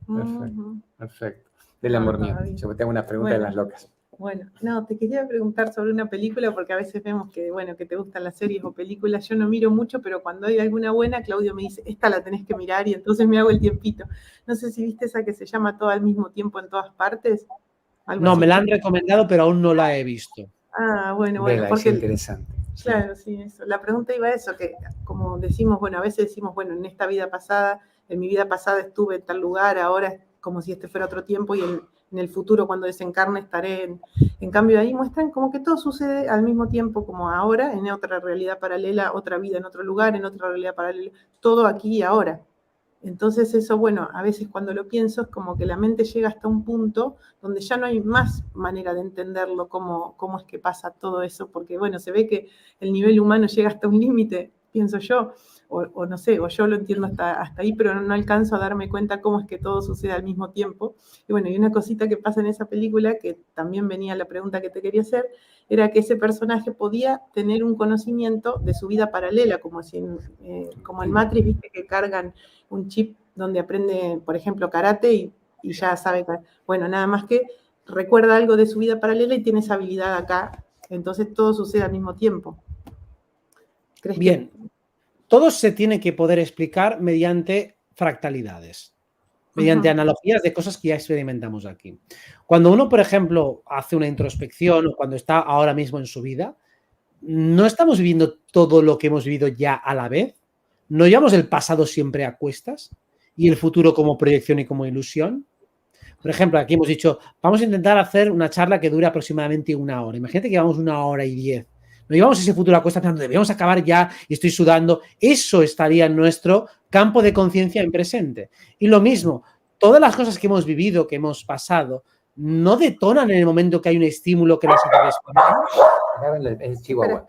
Perfecto, perfecto. Del amor mío. Yo tengo una pregunta de las locas. Bueno, no, te quería preguntar sobre una película porque a veces vemos que, bueno, que te gustan las series o películas. Yo no miro mucho, pero cuando hay alguna buena, Claudio me dice, esta la tenés que mirar y entonces me hago el tiempito. No sé si viste esa que se llama Todo al mismo tiempo en todas partes. No, así. Me la han recomendado, pero aún no la he visto. Ah, bueno, Vela, porque es interesante. Claro, sí, eso. La pregunta iba a eso, que como decimos, bueno, a veces decimos, bueno, en esta vida pasada, en mi vida pasada estuve en tal lugar, ahora es como si este fuera otro tiempo y en el futuro cuando desencarne estaré en cambio ahí muestran como que todo sucede al mismo tiempo como ahora, en otra realidad paralela, otra vida en otro lugar, en otra realidad paralela, todo aquí y ahora. Entonces eso, bueno, a veces cuando lo pienso es como que la mente llega hasta un punto donde ya no hay más manera de entenderlo, cómo es que pasa todo eso, porque bueno, se ve que el nivel humano llega hasta un límite, pienso yo, o no sé, o yo lo entiendo hasta ahí, pero no alcanzo a darme cuenta cómo es que todo sucede al mismo tiempo. Y bueno, y una cosita que pasa en esa película, que también venía la pregunta que te quería hacer, era que ese personaje podía tener un conocimiento de su vida paralela, como en Matrix, viste que cargan un chip donde aprende, por ejemplo, karate y ya sabe, bueno, nada más que recuerda algo de su vida paralela y tiene esa habilidad acá, entonces todo sucede al mismo tiempo. ¿Crees Bien, todo se tiene que poder explicar mediante fractalidades, mediante analogías de cosas que ya experimentamos aquí. Cuando uno, por ejemplo, hace una introspección o cuando está ahora mismo en su vida, no estamos viviendo todo lo que hemos vivido ya a la vez. ¿No llevamos el pasado siempre a cuestas y el futuro como proyección y como ilusión? Por ejemplo, aquí hemos dicho, vamos a intentar hacer una charla que dure aproximadamente 1 hora. Imagínate que llevamos 1 hora y 10. No llevamos ese futuro a cuestas pensando, debemos acabar ya y estoy sudando. Eso estaría en nuestro campo de conciencia en presente. Y lo mismo, todas las cosas que hemos vivido, que hemos pasado, no detonan en el momento que hay un estímulo que nos hace responder. Es Chihuahua.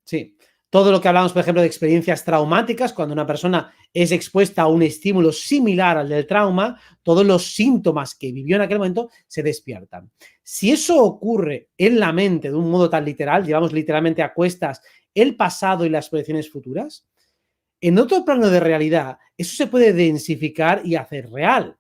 Sí. todo lo que hablamos, por ejemplo, de experiencias traumáticas, cuando una persona es expuesta a un estímulo similar al del trauma, todos los síntomas que vivió en aquel momento se despiertan. Si eso ocurre en la mente de un modo tan literal, llevamos literalmente a cuestas el pasado y las proyecciones futuras, en otro plano de realidad, eso se puede densificar y hacer real.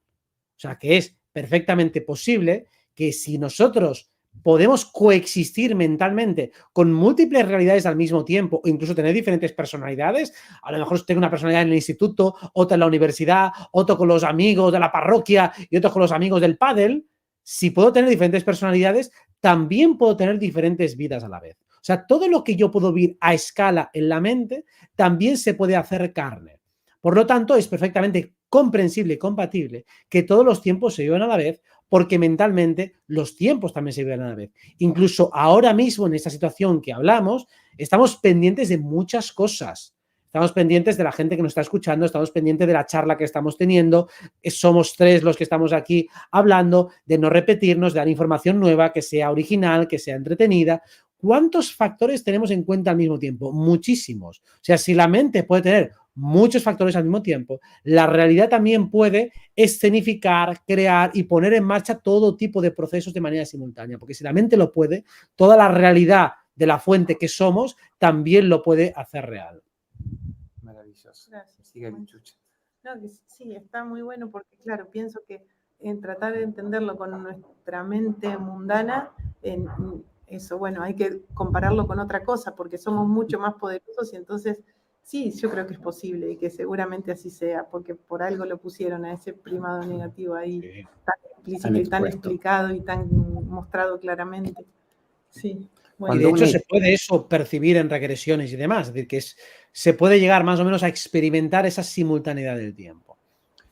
O sea, que es perfectamente posible que si nosotros podemos coexistir mentalmente con múltiples realidades al mismo tiempo o incluso tener diferentes personalidades, a lo mejor tengo una personalidad en el instituto, otra en la universidad, otro con los amigos de la parroquia y otro con los amigos del pádel, si puedo tener diferentes personalidades, también puedo tener diferentes vidas a la vez. O sea, todo lo que yo puedo vivir a escala en la mente también se puede hacer carne. Por lo tanto, es perfectamente comprensible y compatible que todos los tiempos se vivan a la vez, porque mentalmente los tiempos también se viven a la vez. Incluso ahora mismo, en esta situación que hablamos, estamos pendientes de muchas cosas. Estamos pendientes de la gente que nos está escuchando, estamos pendientes de la charla que estamos teniendo, somos 3 los que estamos aquí hablando, de no repetirnos, de dar información nueva, que sea original, que sea entretenida. ¿Cuántos factores tenemos en cuenta al mismo tiempo? Muchísimos. O sea, si la mente puede tener muchos factores al mismo tiempo, la realidad también puede escenificar, crear y poner en marcha todo tipo de procesos de manera simultánea, porque si la mente lo puede, toda la realidad de la fuente que somos también lo puede hacer real. Maravilloso. Gracias. Sigue, Chucha. No, que sí, está muy bueno porque, claro, pienso que en tratar de entenderlo con nuestra mente mundana, en eso, bueno, hay que compararlo con otra cosa porque somos mucho más poderosos y entonces sí, yo creo que es posible y que seguramente así sea, porque por algo lo pusieron a ese primado negativo ahí, Sí. tan explícito y tan explicado y tan mostrado claramente. Sí. Bueno. Y de hecho se puede eso percibir en regresiones y demás, es decir, que se puede llegar más o menos a experimentar esa simultaneidad del tiempo.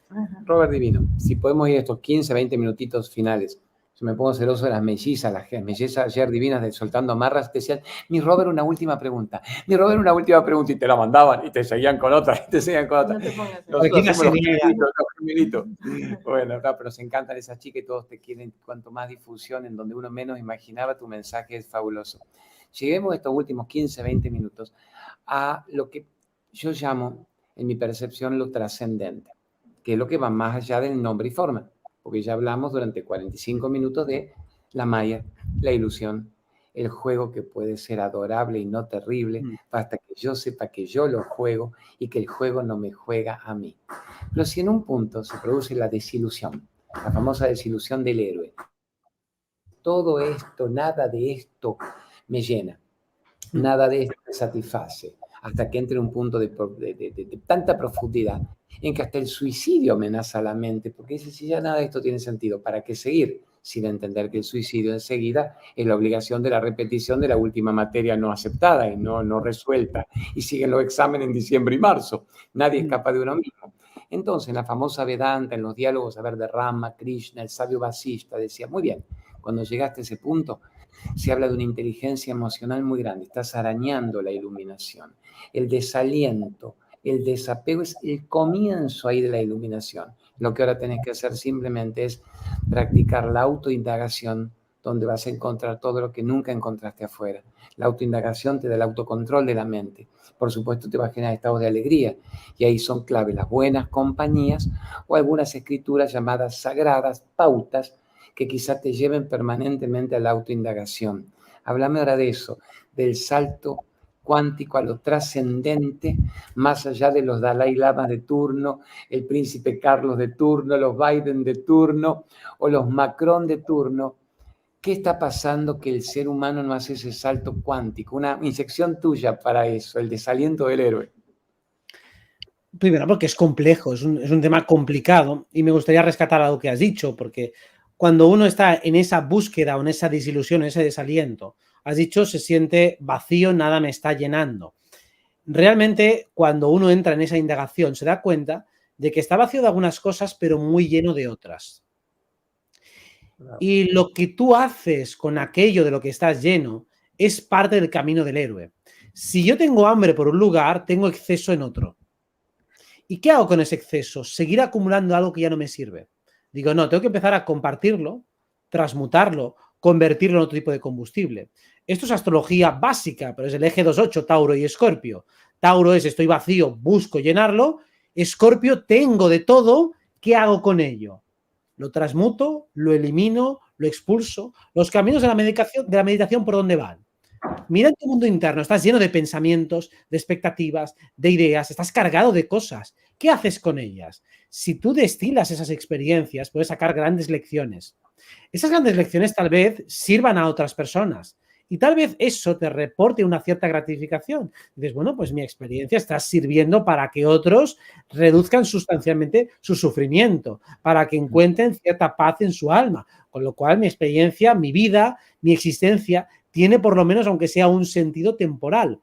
Ajá. Robert Divino, si podemos ir a estos 15, 20 minutitos finales. Yo me pongo celoso de las mellizas, ayer divinas de Soltando Amarras, te decían, mi Robert, una última pregunta. Mi Robert, una última pregunta, y te la mandaban, y te seguían con otra, y te seguían con otra. No te pongas Nosotros hacemos los gemelitos. Bueno, no, pero nos encantan esas chicas y todos te quieren. Cuanto más difusión, en donde uno menos imaginaba, tu mensaje es fabuloso. Lleguemos estos últimos 15, 20 minutos a lo que yo llamo, en mi percepción, lo trascendente, que es lo que va más allá del nombre y forma, porque ya hablamos durante 45 minutos de la maya, la ilusión, el juego que puede ser adorable y no terrible, basta que yo sepa que yo lo juego y que el juego no me juega a mí. Pero si en un punto se produce la desilusión, la famosa desilusión del héroe, todo esto, nada de esto me llena, nada de esto me satisface, hasta que entre un punto de tanta profundidad en que hasta el suicidio amenaza la mente, porque dice, si ya nada de esto tiene sentido, ¿para qué seguir? Sin entender que el suicidio enseguida es la obligación de la repetición de la última materia no aceptada y no resuelta, y siguen los exámenes en diciembre y marzo. Nadie escapa de uno mismo. Entonces, en la famosa Vedanta, en los diálogos, a ver, de Rama, Krishna, el sabio Vasista, decía, muy bien, cuando llegaste a ese punto, se habla de una inteligencia emocional muy grande, estás arañando la iluminación. El desaliento, el desapego es el comienzo ahí de la iluminación. Lo que ahora tenés que hacer simplemente es practicar la autoindagación, donde vas a encontrar todo lo que nunca encontraste afuera. La autoindagación te da el autocontrol de la mente. Por supuesto, te va a generar estados de alegría. Y ahí son clave las buenas compañías o algunas escrituras llamadas sagradas, pautas, que quizá te lleven permanentemente a la autoindagación. Háblame ahora de eso, del salto cuántico a lo trascendente, más allá de los Dalai Lamas de turno, el príncipe Carlos de turno, los Biden de turno o los Macron de turno. ¿Qué está pasando que el ser humano no hace ese salto cuántico? Una inyección tuya para eso, el desaliento del héroe. Primero, porque es complejo, es un tema complicado y me gustaría rescatar algo que has dicho, porque cuando uno está en esa búsqueda o en esa desilusión, en ese desaliento, has dicho, se siente vacío, nada me está llenando. Realmente, cuando uno entra en esa indagación, se da cuenta de que está vacío de algunas cosas, pero muy lleno de otras. Y lo que tú haces con aquello de lo que estás lleno es parte del camino del héroe. Si yo tengo hambre por un lugar, tengo exceso en otro. ¿Y qué hago con ese exceso? Seguir acumulando algo que ya no me sirve. Digo, no, tengo que empezar a compartirlo, transmutarlo, convertirlo en otro tipo de combustible. Esto es astrología básica, pero es el eje 2-8, Tauro y Escorpio. Tauro es estoy vacío, busco llenarlo. Escorpio, tengo de todo, ¿qué hago con ello? Lo transmuto, lo elimino, lo expulso. Los caminos de la meditación, ¿por dónde van? Mira en tu mundo interno, estás lleno de pensamientos, de expectativas, de ideas, estás cargado de cosas. ¿Qué haces con ellas? Si tú destilas esas experiencias, puedes sacar grandes lecciones. Esas grandes lecciones tal vez sirvan a otras personas y tal vez eso te reporte una cierta gratificación. Dices, bueno, pues mi experiencia está sirviendo para que otros reduzcan sustancialmente su sufrimiento, para que encuentren cierta paz en su alma, con lo cual mi experiencia, mi vida, mi existencia tiene por lo menos, aunque sea un sentido temporal.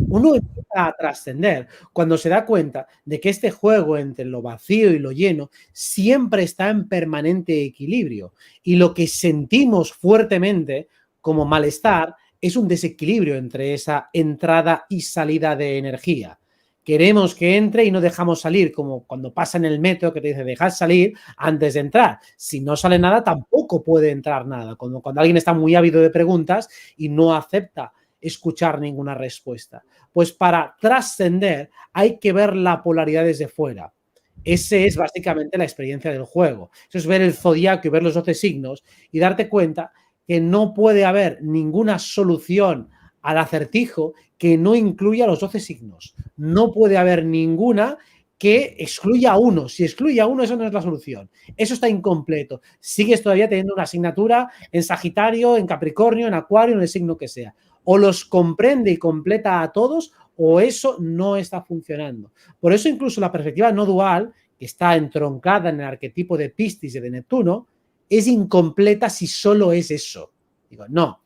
Uno empieza a trascender cuando se da cuenta de que este juego entre lo vacío y lo lleno siempre está en permanente equilibrio y lo que sentimos fuertemente como malestar es un desequilibrio entre esa entrada y salida de energía. Queremos que entre y no dejamos salir, como cuando pasa en el metro que te dice dejad salir antes de entrar. Si no sale nada, tampoco puede entrar nada. Cuando alguien está muy ávido de preguntas y no acepta escuchar ninguna respuesta. Pues para trascender hay que ver la polaridad desde fuera. Esa es básicamente la experiencia del juego. Eso es ver el zodiaco y ver los 12 signos y darte cuenta que no puede haber ninguna solución al acertijo que no incluya los 12 signos. No puede haber ninguna que excluya a uno. Si excluye a uno, eso no es la solución. Eso está incompleto. Sigues todavía teniendo una asignatura en Sagitario, en Capricornio, en Acuario, en el signo que sea. O los comprende y completa a todos, o eso no está funcionando. Por eso incluso la perspectiva no dual, que está entroncada en el arquetipo de Piscis y de Neptuno, es incompleta si solo es eso. Digo, no,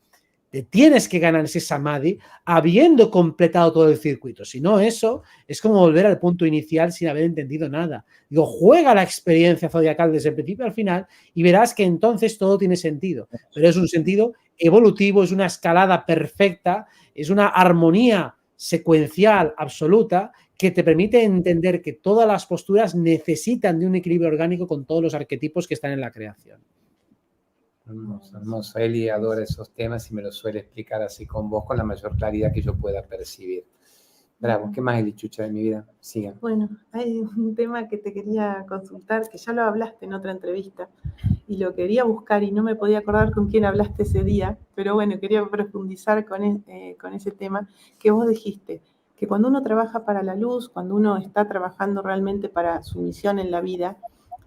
te tienes que ganar ese samadhi habiendo completado todo el circuito. Si no, eso es como volver al punto inicial sin haber entendido nada. Digo, juega la experiencia zodiacal desde el principio al final y verás que entonces todo tiene sentido. Pero es un sentido evolutivo, es una escalada perfecta, es una armonía secuencial absoluta que te permite entender que todas las posturas necesitan de un equilibrio orgánico con todos los arquetipos que están en la creación. Hermoso, hermoso. Eli adora esos temas y me los suele explicar así con vos, con la mayor claridad que yo pueda percibir. Bravo, ¿qué más, Eli Chucha, de mi vida? Sigan. Bueno, hay un tema que te quería consultar, que ya lo hablaste en otra entrevista, y lo quería buscar y no me podía acordar con quién hablaste ese día, pero bueno, quería profundizar con ese tema que vos dijiste, que cuando uno trabaja para la luz, cuando uno está trabajando realmente para su misión en la vida,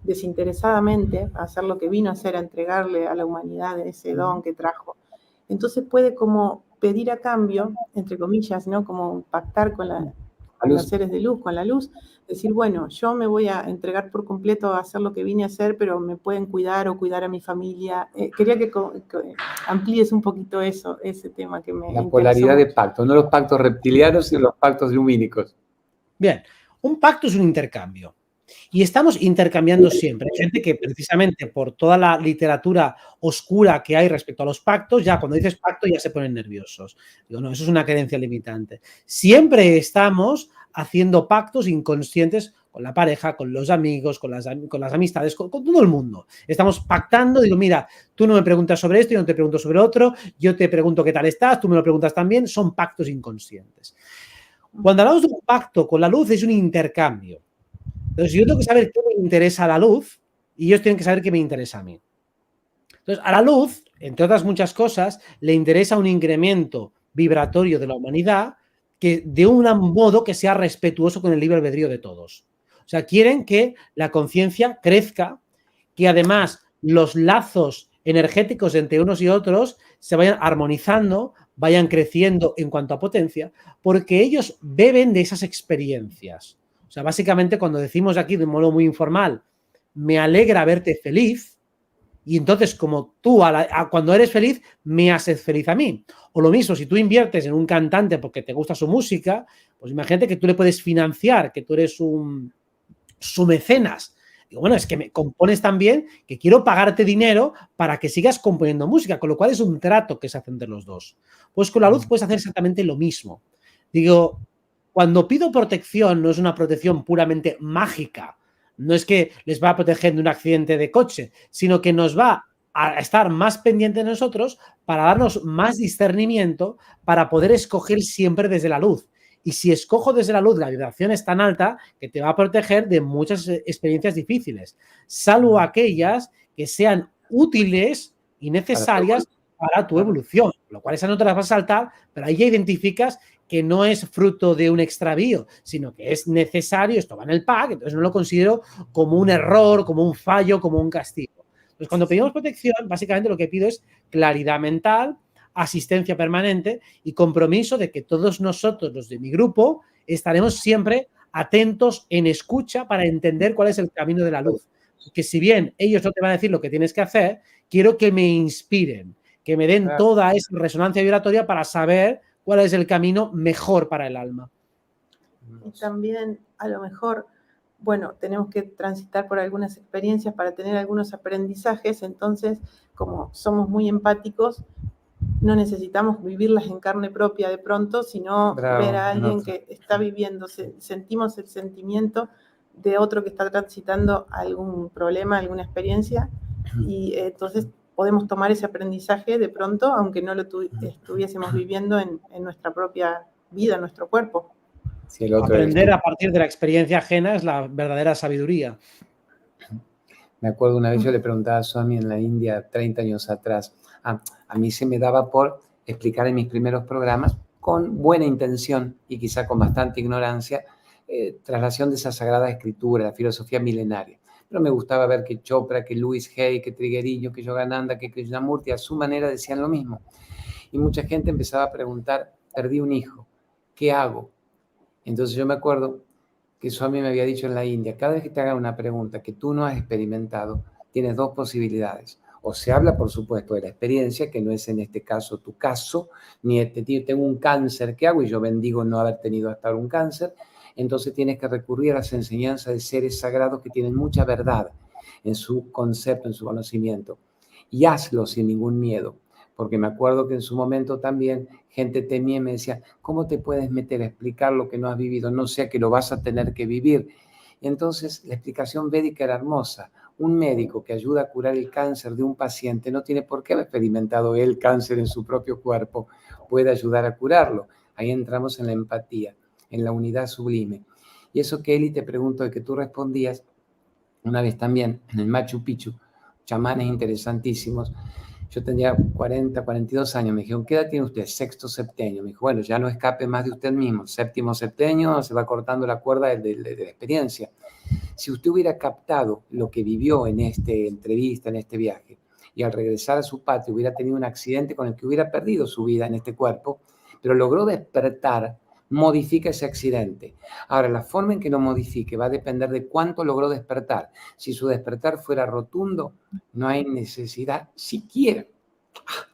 desinteresadamente, a hacer lo que vino a hacer, a entregarle a la humanidad ese don que trajo, entonces puede como pedir a cambio, entre comillas, ¿no? Como pactar con los seres de luz, con la luz, decir, bueno, yo me voy a entregar por completo a hacer lo que vine a hacer, pero me pueden cuidar o cuidar a mi familia. Quería que amplíes un poquito ese tema que me La polaridad de pactos, no los pactos reptilianos, sino los pactos lumínicos. Bien, un pacto es un intercambio. Y estamos intercambiando siempre. Hay gente que precisamente por toda la literatura oscura que hay respecto a los pactos, ya cuando dices pacto ya se ponen nerviosos. Digo, no, eso es una creencia limitante. Siempre estamos haciendo pactos inconscientes con la pareja, con los amigos, con las amistades, con todo el mundo. Estamos pactando, digo, mira, tú no me preguntas sobre esto, yo no te pregunto sobre otro, yo te pregunto qué tal estás, tú me lo preguntas también, son pactos inconscientes. Cuando hablamos de un pacto con la luz es un intercambio. Entonces, yo tengo que saber qué me interesa a la luz y ellos tienen que saber qué me interesa a mí. Entonces, a la luz, entre otras muchas cosas, le interesa un incremento vibratorio de la humanidad que de un modo que sea respetuoso con el libre albedrío de todos. O sea, quieren que la conciencia crezca, que además los lazos energéticos entre unos y otros se vayan armonizando, vayan creciendo en cuanto a potencia, porque ellos beben de esas experiencias. O sea, básicamente cuando decimos aquí de un modo muy informal, me alegra verte feliz, y entonces como tú cuando eres feliz, me haces feliz a mí. O lo mismo, si tú inviertes en un cantante porque te gusta su música, pues imagínate que tú le puedes financiar, que tú eres su mecenas. Digo, bueno, es que me compones tan bien que quiero pagarte dinero para que sigas componiendo música, con lo cual es un trato que se hace entre los dos. Pues con la luz puedes hacer exactamente lo mismo. Digo, cuando pido protección, no es una protección puramente mágica. No es que les va a proteger de un accidente de coche, sino que nos va a estar más pendiente de nosotros para darnos más discernimiento para poder escoger siempre desde la luz. Y si escojo desde la luz, la vibración es tan alta que te va a proteger de muchas experiencias difíciles, salvo aquellas que sean útiles y necesarias para tu evolución, lo cual esa no te las vas a saltar, pero ahí ya identificas que no es fruto de un extravío, sino que es necesario, esto va en el pack, entonces no lo considero como un error, como un fallo, como un castigo. Entonces, cuando pedimos protección, básicamente lo que pido es claridad mental, asistencia permanente y compromiso de que todos nosotros, los de mi grupo, estaremos siempre atentos en escucha para entender cuál es el camino de la luz. Que si bien ellos no te van a decir lo que tienes que hacer, quiero que me inspiren, que me den toda esa resonancia vibratoria para saber cuál es el camino mejor para el alma. Y también, a lo mejor, bueno, tenemos que transitar por algunas experiencias para tener algunos aprendizajes, entonces, como somos muy empáticos, no necesitamos vivirlas en carne propia de pronto, sino ver a alguien que está viviendo, sentimos el sentimiento de otro que está transitando algún problema, alguna experiencia, y entonces podemos tomar ese aprendizaje de pronto, aunque no lo estuviésemos viviendo en nuestra propia vida, en nuestro cuerpo. Sí, el otro aprender a partir de la experiencia ajena es la verdadera sabiduría. Me acuerdo una vez yo le preguntaba a Swami en la India 30 años atrás, a mí se me daba por explicar en mis primeros programas con buena intención y quizá con bastante ignorancia, traslación de esa sagrada escritura, la filosofía milenaria. Pero me gustaba ver que Chopra, que Louis Hay, que Triguerillo, que Yogananda, que Krishnamurti a su manera decían lo mismo. Y mucha gente empezaba a preguntar, perdí un hijo, ¿qué hago? Entonces yo me acuerdo que Swami me había dicho en la India, cada vez que te hagan una pregunta que tú no has experimentado, tienes dos posibilidades. O se habla, por supuesto, de la experiencia, que no es en este caso tu caso, ni tengo un cáncer, ¿qué hago? Y yo bendigo no haber tenido hasta ahora un cáncer. Entonces tienes que recurrir a las enseñanzas de seres sagrados que tienen mucha verdad en su concepto, en su conocimiento. Y hazlo sin ningún miedo. Porque me acuerdo que en su momento también gente temía y me decía, ¿cómo te puedes meter a explicar lo que no has vivido? No sea que lo vas a tener que vivir. Y entonces la explicación védica era hermosa. Un médico que ayuda a curar el cáncer de un paciente no tiene por qué haber experimentado el cáncer en su propio cuerpo. Puede ayudar a curarlo. Ahí entramos en la empatía, en la unidad sublime. Y eso que Eli te preguntó y que tú respondías una vez también en el Machu Picchu, chamanes interesantísimos. Yo tenía 40, 42 años. Me dijeron, ¿qué edad tiene usted? Sexto septenio. Me dijo, bueno, ya no escape más de usted mismo. Séptimo septenio, se va cortando la cuerda de la experiencia. Si usted hubiera captado lo que vivió en esta entrevista, en este viaje, y al regresar a su patria hubiera tenido un accidente con el que hubiera perdido su vida en este cuerpo, pero logró despertar, modifica ese accidente. Ahora, la forma en que lo modifique va a depender de cuánto logró despertar. Si su despertar fuera rotundo, no hay necesidad siquiera.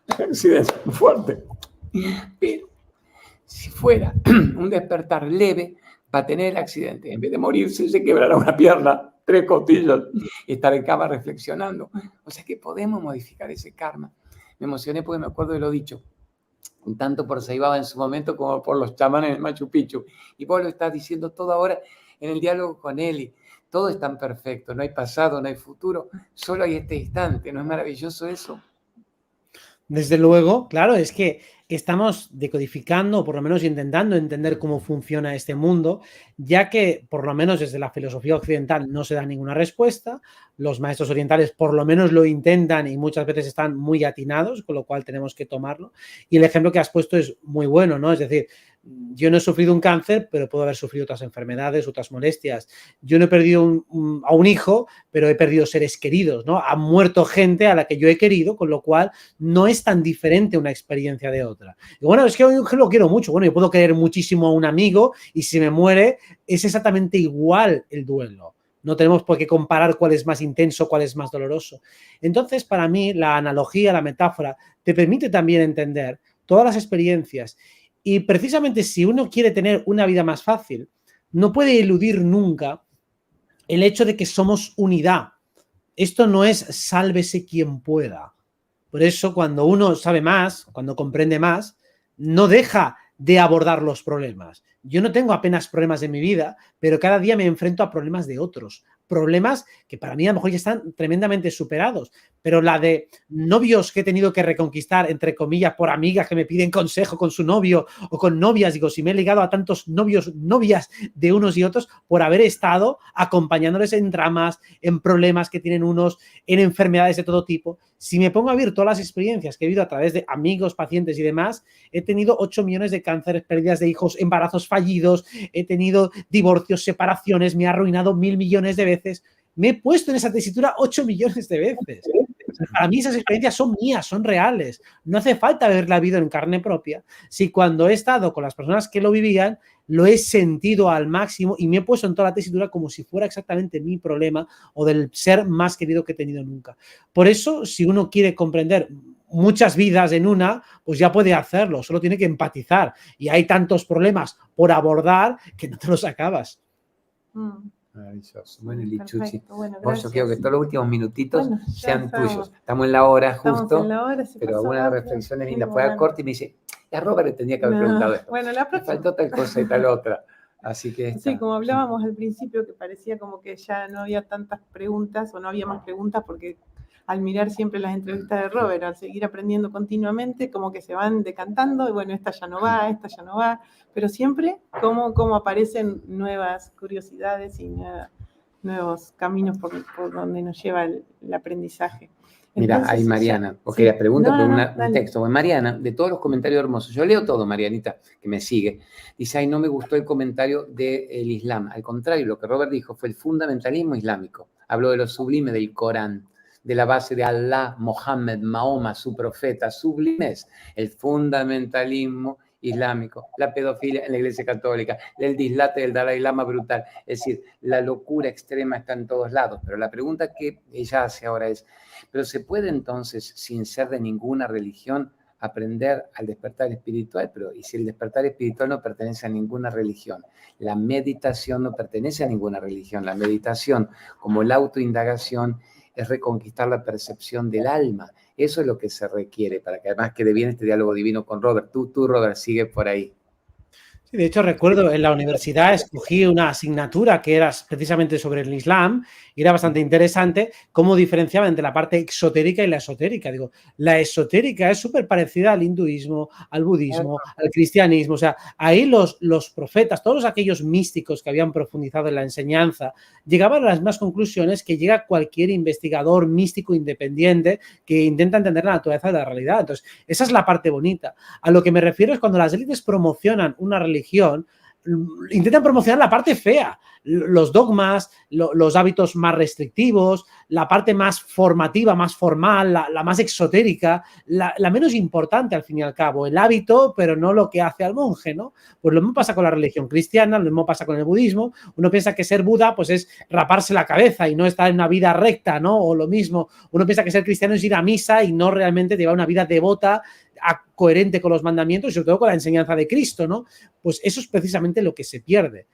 Accidente fuerte. Pero si fuera un despertar leve, va a tener el accidente. En vez de morirse, se quebrará una pierna, 3 costillas, y estar en cama reflexionando. O sea que podemos modificar ese karma. Me emocioné porque me acuerdo de lo dicho, tanto por Saibaba en su momento como por los chamanes de Machu Picchu. Y vos lo estás diciendo todo ahora en el diálogo con Eli. Todo es tan perfecto, no hay pasado, no hay futuro, solo hay este instante. ¿No es maravilloso eso? Desde luego, claro, es que estamos decodificando, o por lo menos intentando entender cómo funciona este mundo, ya que por lo menos desde la filosofía occidental no se da ninguna respuesta, los maestros orientales por lo menos lo intentan y muchas veces están muy atinados, con lo cual tenemos que tomarlo. Y el ejemplo que has puesto es muy bueno, ¿no? Es decir, yo no he sufrido un cáncer, pero puedo haber sufrido otras enfermedades, otras molestias. Yo no he perdido a un hijo, pero he perdido seres queridos, ¿no? Ha muerto gente a la que yo he querido, con lo cual no es tan diferente una experiencia de otra. Y bueno, es que yo lo quiero mucho. Bueno, yo puedo querer muchísimo a un amigo y si me muere es exactamente igual el duelo. No tenemos por qué comparar cuál es más intenso, cuál es más doloroso. Entonces, para mí, la analogía, la metáfora, te permite también entender todas las experiencias. Y precisamente si uno quiere tener una vida más fácil, no puede eludir nunca el hecho de que somos unidad. Esto no es sálvese quien pueda. Por eso, cuando uno sabe más, cuando comprende más, no deja de abordar los problemas. Yo no tengo apenas problemas en mi vida, pero cada día me enfrento a problemas de otros, problemas que para mí a lo mejor ya están tremendamente superados, pero la de novios que he tenido que reconquistar, entre comillas, por amigas que me piden consejo con su novio o con novias, digo, si me he ligado a tantos novios, novias de unos y otros por haber estado acompañándoles en dramas, en problemas que tienen unos, en enfermedades de todo tipo. Si me pongo a ver todas las experiencias que he vivido a través de amigos, pacientes y demás, he tenido 8 millones de cánceres, pérdidas de hijos, embarazos fallidos, he tenido divorcios, separaciones, me he arruinado 1.000 millones de veces. Me he puesto en esa tesitura 8 millones de veces. O sea, para mí esas experiencias son mías, son reales. No hace falta haberla vivido en carne propia. Si cuando he estado con las personas que lo vivían, lo he sentido al máximo y me he puesto en toda la tesitura como si fuera exactamente mi problema o del ser más querido que he tenido nunca. Por eso, si uno quiere comprender muchas vidas en una, pues ya puede hacerlo, solo tiene que empatizar. Y hay tantos problemas por abordar que no te los acabas. Maravilloso. Bueno, Lichucci, Perfecto. Bueno, yo quiero que todos los últimos minutitos bueno, sean estamos, tuyos. Estamos en la hora justo, en la hora, pero algunas reflexiones lindas. Fue bueno. a corte y me dice, a Robert le tenía que haber preguntado esto. Bueno, la Me próxima. faltó tal cosa y tal otra. Así que Sí, como hablábamos al principio, que parecía como que ya no había tantas preguntas o no había más preguntas porque al mirar siempre las entrevistas de Robert, al seguir aprendiendo continuamente, como que se van decantando y bueno, esta ya no va, pero siempre como aparecen nuevas curiosidades y nuevos caminos por donde nos lleva el aprendizaje. Mira, Entonces, ahí Mariana, vos sí. querías preguntar, pero un dale. texto. Bueno, Mariana, de todos los comentarios hermosos, yo leo todo, Marianita, que me sigue, dice, ay, no me gustó el comentario del Islam. Al contrario, lo que Robert dijo fue el fundamentalismo islámico. Habló de lo sublime del Corán, de la base de Allah, Mohammed, Mahoma, su profeta. Sublime es el fundamentalismo islámico, la pedofilia en la Iglesia Católica, el dislate del Dalai Lama brutal. Es decir, la locura extrema está en todos lados. Pero la pregunta que ella hace ahora es, ¿pero se puede entonces, sin ser de ninguna religión, aprender al despertar espiritual? Pero ¿y si el despertar espiritual no pertenece a ninguna religión? La meditación no pertenece a ninguna religión. La meditación, como la autoindagación, es reconquistar la percepción del alma. Eso es lo que se requiere para que además quede bien este diálogo divino con Robert. Tú Robert, sigue por ahí. Sí, de hecho, recuerdo en la universidad escogí una asignatura que era precisamente sobre el Islam y era bastante interesante cómo diferenciaba entre la parte exotérica y la esotérica. Digo, la esotérica es súper parecida al hinduismo, al budismo, al cristianismo. O sea, ahí los profetas, todos aquellos místicos que habían profundizado en la enseñanza, llegaban a las mismas conclusiones que llega cualquier investigador místico independiente que intenta entender la naturaleza de la realidad. Entonces, esa es la parte bonita. A lo que me refiero es cuando las élites promocionan una religión, intentan promocionar la parte fea, los dogmas, los hábitos más restrictivos, la parte más formativa, más formal, la más exotérica, la menos importante al fin y al cabo, el hábito, pero no lo que hace al monje, ¿no? Pues lo mismo pasa con la religión cristiana, lo mismo pasa con el budismo. Uno piensa que ser Buda pues es raparse la cabeza y no estar en una vida recta, ¿no? O lo mismo, uno piensa que ser cristiano es ir a misa y no realmente llevar una vida devota, coherente con los mandamientos y sobre todo con la enseñanza de Cristo, ¿no? Pues eso es precisamente lo que se pierde.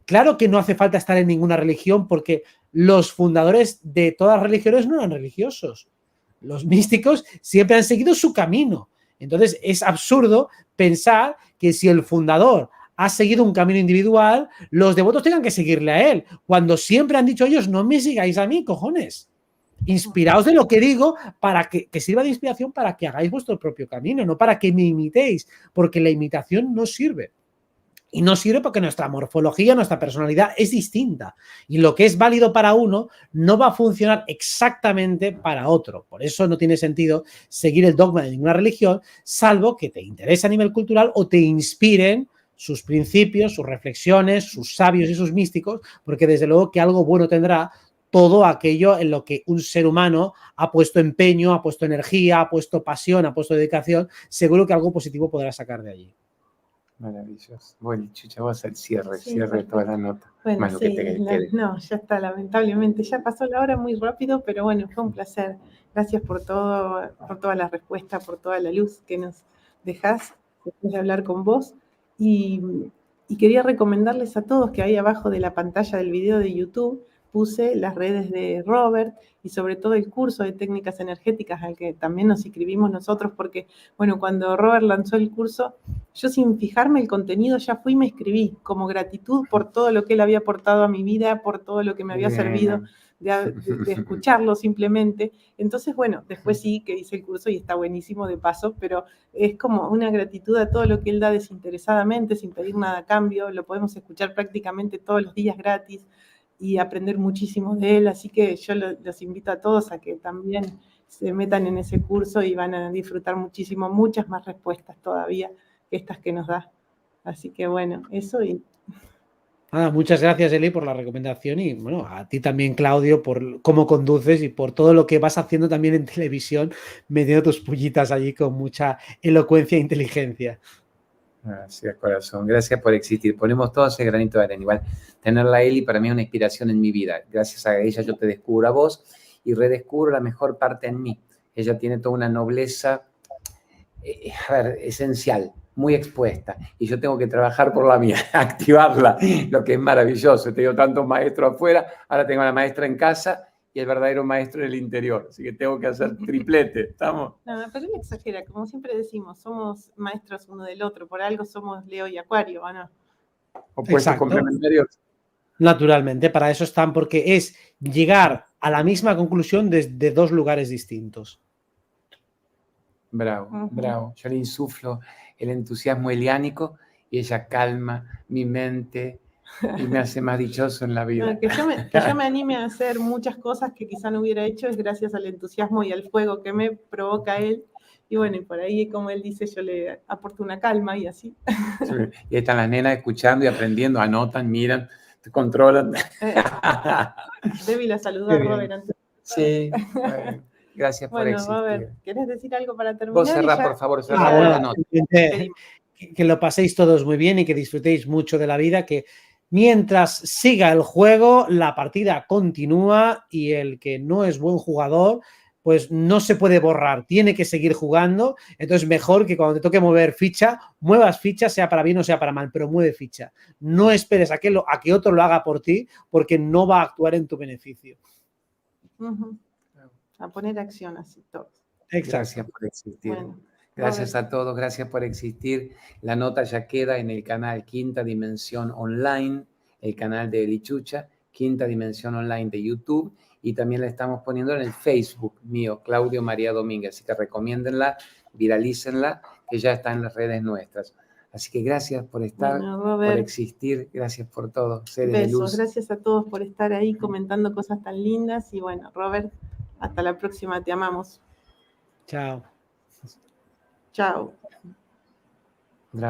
Claro que no hace falta estar en ninguna religión porque los fundadores de todas las religiones no eran religiosos. Los místicos siempre han seguido su camino. Entonces es absurdo pensar que si el fundador ha seguido un camino individual, los devotos tengan que seguirle a él, cuando siempre han dicho ellos, no me sigáis a mí, cojones. Inspiraos de lo que digo para que sirva de inspiración para que hagáis vuestro propio camino, no para que me imitéis, porque la imitación no sirve. Y no sirve porque nuestra morfología, nuestra personalidad es distinta. Y lo que es válido para uno no va a funcionar exactamente para otro. Por eso no tiene sentido seguir el dogma de ninguna religión, salvo que te interese a nivel cultural o te inspiren sus principios, sus reflexiones, sus sabios y sus místicos, porque desde luego que algo bueno tendrá todo aquello en lo que un ser humano ha puesto empeño, ha puesto energía, ha puesto pasión, ha puesto dedicación. Seguro que algo positivo podrá sacar de allí. Maravilloso. Bueno, Chucha, vas al cierre Sí, de toda la nota. Bueno, Más lo sí, que te quede. no, ya está, lamentablemente. Ya pasó la hora muy rápido, pero bueno, fue un placer. Gracias por todo, por toda la respuesta, por toda la luz que nos dejás después de hablar con vos. Y quería recomendarles a todos que ahí abajo de la pantalla del video de YouTube puse las redes de Robert y sobre todo el curso de técnicas energéticas al que también nos inscribimos nosotros, porque, bueno, cuando Robert lanzó el curso, yo sin fijarme el contenido ya fui y me inscribí como gratitud por todo lo que él había aportado a mi vida, por todo lo que me había servido de escucharlo simplemente. Entonces, bueno, después sí que hice el curso y está buenísimo de paso, pero es como una gratitud a todo lo que él da desinteresadamente, sin pedir nada a cambio. Lo podemos escuchar prácticamente todos los días gratis y aprender muchísimo de él. Así que yo los invito a todos a que también se metan en ese curso y van a disfrutar muchísimo, muchas más respuestas todavía que estas que nos da. Así que bueno, eso y... Muchas gracias, Eli, por la recomendación y bueno, a ti también, Claudio, por cómo conduces y por todo lo que vas haciendo también en televisión, metiendo tus pullitas allí con mucha elocuencia e inteligencia. Gracias, corazón. Gracias por existir. Ponemos todo ese granito de arena. Igual, tenerla a Eli para mí es una inspiración en mi vida. Gracias a ella yo te descubro a vos y redescubro la mejor parte en mí. Ella tiene toda una nobleza, esencial, muy expuesta. Y yo tengo que trabajar por la mía, activarla, lo que es maravilloso. Tengo tantos maestros afuera, ahora tengo a la maestra en casa y el verdadero maestro en el interior. Así que tengo que hacer triplete. ¿Estamos? No, pero él exagera, como siempre decimos, somos maestros uno del otro, por algo somos Leo y Acuario, ¿o no? Opuestos complementarios. Naturalmente, para eso están, porque es llegar a la misma conclusión desde dos lugares distintos. Bravo, bravo. Yo le insuflo el entusiasmo eliánico y ella calma mi mente y me hace más dichoso en la vida. No, que yo me anime a hacer muchas cosas que quizá no hubiera hecho es gracias al entusiasmo y al fuego que me provoca él. Y bueno, y por ahí, como él dice, yo le aporto una calma y así. Sí, y están las nenas escuchando y aprendiendo, anotan, miran, te controlan. Debí la saludar, Robert, antes. Sí, bueno, gracias por existir. Robert, ¿querés decir algo para terminar? Vos cerrá, por favor, cerrá la nota. Que lo paséis todos muy bien y que disfrutéis mucho de la vida, que mientras siga el juego, la partida continúa y el que no es buen jugador, pues no se puede borrar, tiene que seguir jugando. Entonces mejor que cuando te toque mover ficha, muevas ficha, sea para bien o sea para mal, pero mueve ficha. No esperes a que otro lo haga por ti, porque no va a actuar en tu beneficio. A poner acción así todos. Exacto. Gracias por existir. Bueno, gracias a todos, gracias por existir. La nota ya queda en el canal Quinta Dimensión Online, el canal de Eli Chucha, Quinta Dimensión Online de YouTube, y también la estamos poniendo en el Facebook mío, Claudio María Domínguez. Así que recomiéndenla, viralícenla, que ya está en las redes nuestras. Así que gracias por estar, Robert, por existir, gracias por todo. Seres de luz. Gracias a todos por estar ahí comentando cosas tan lindas. Y bueno, Robert, hasta la próxima, te amamos. Chao. Chao.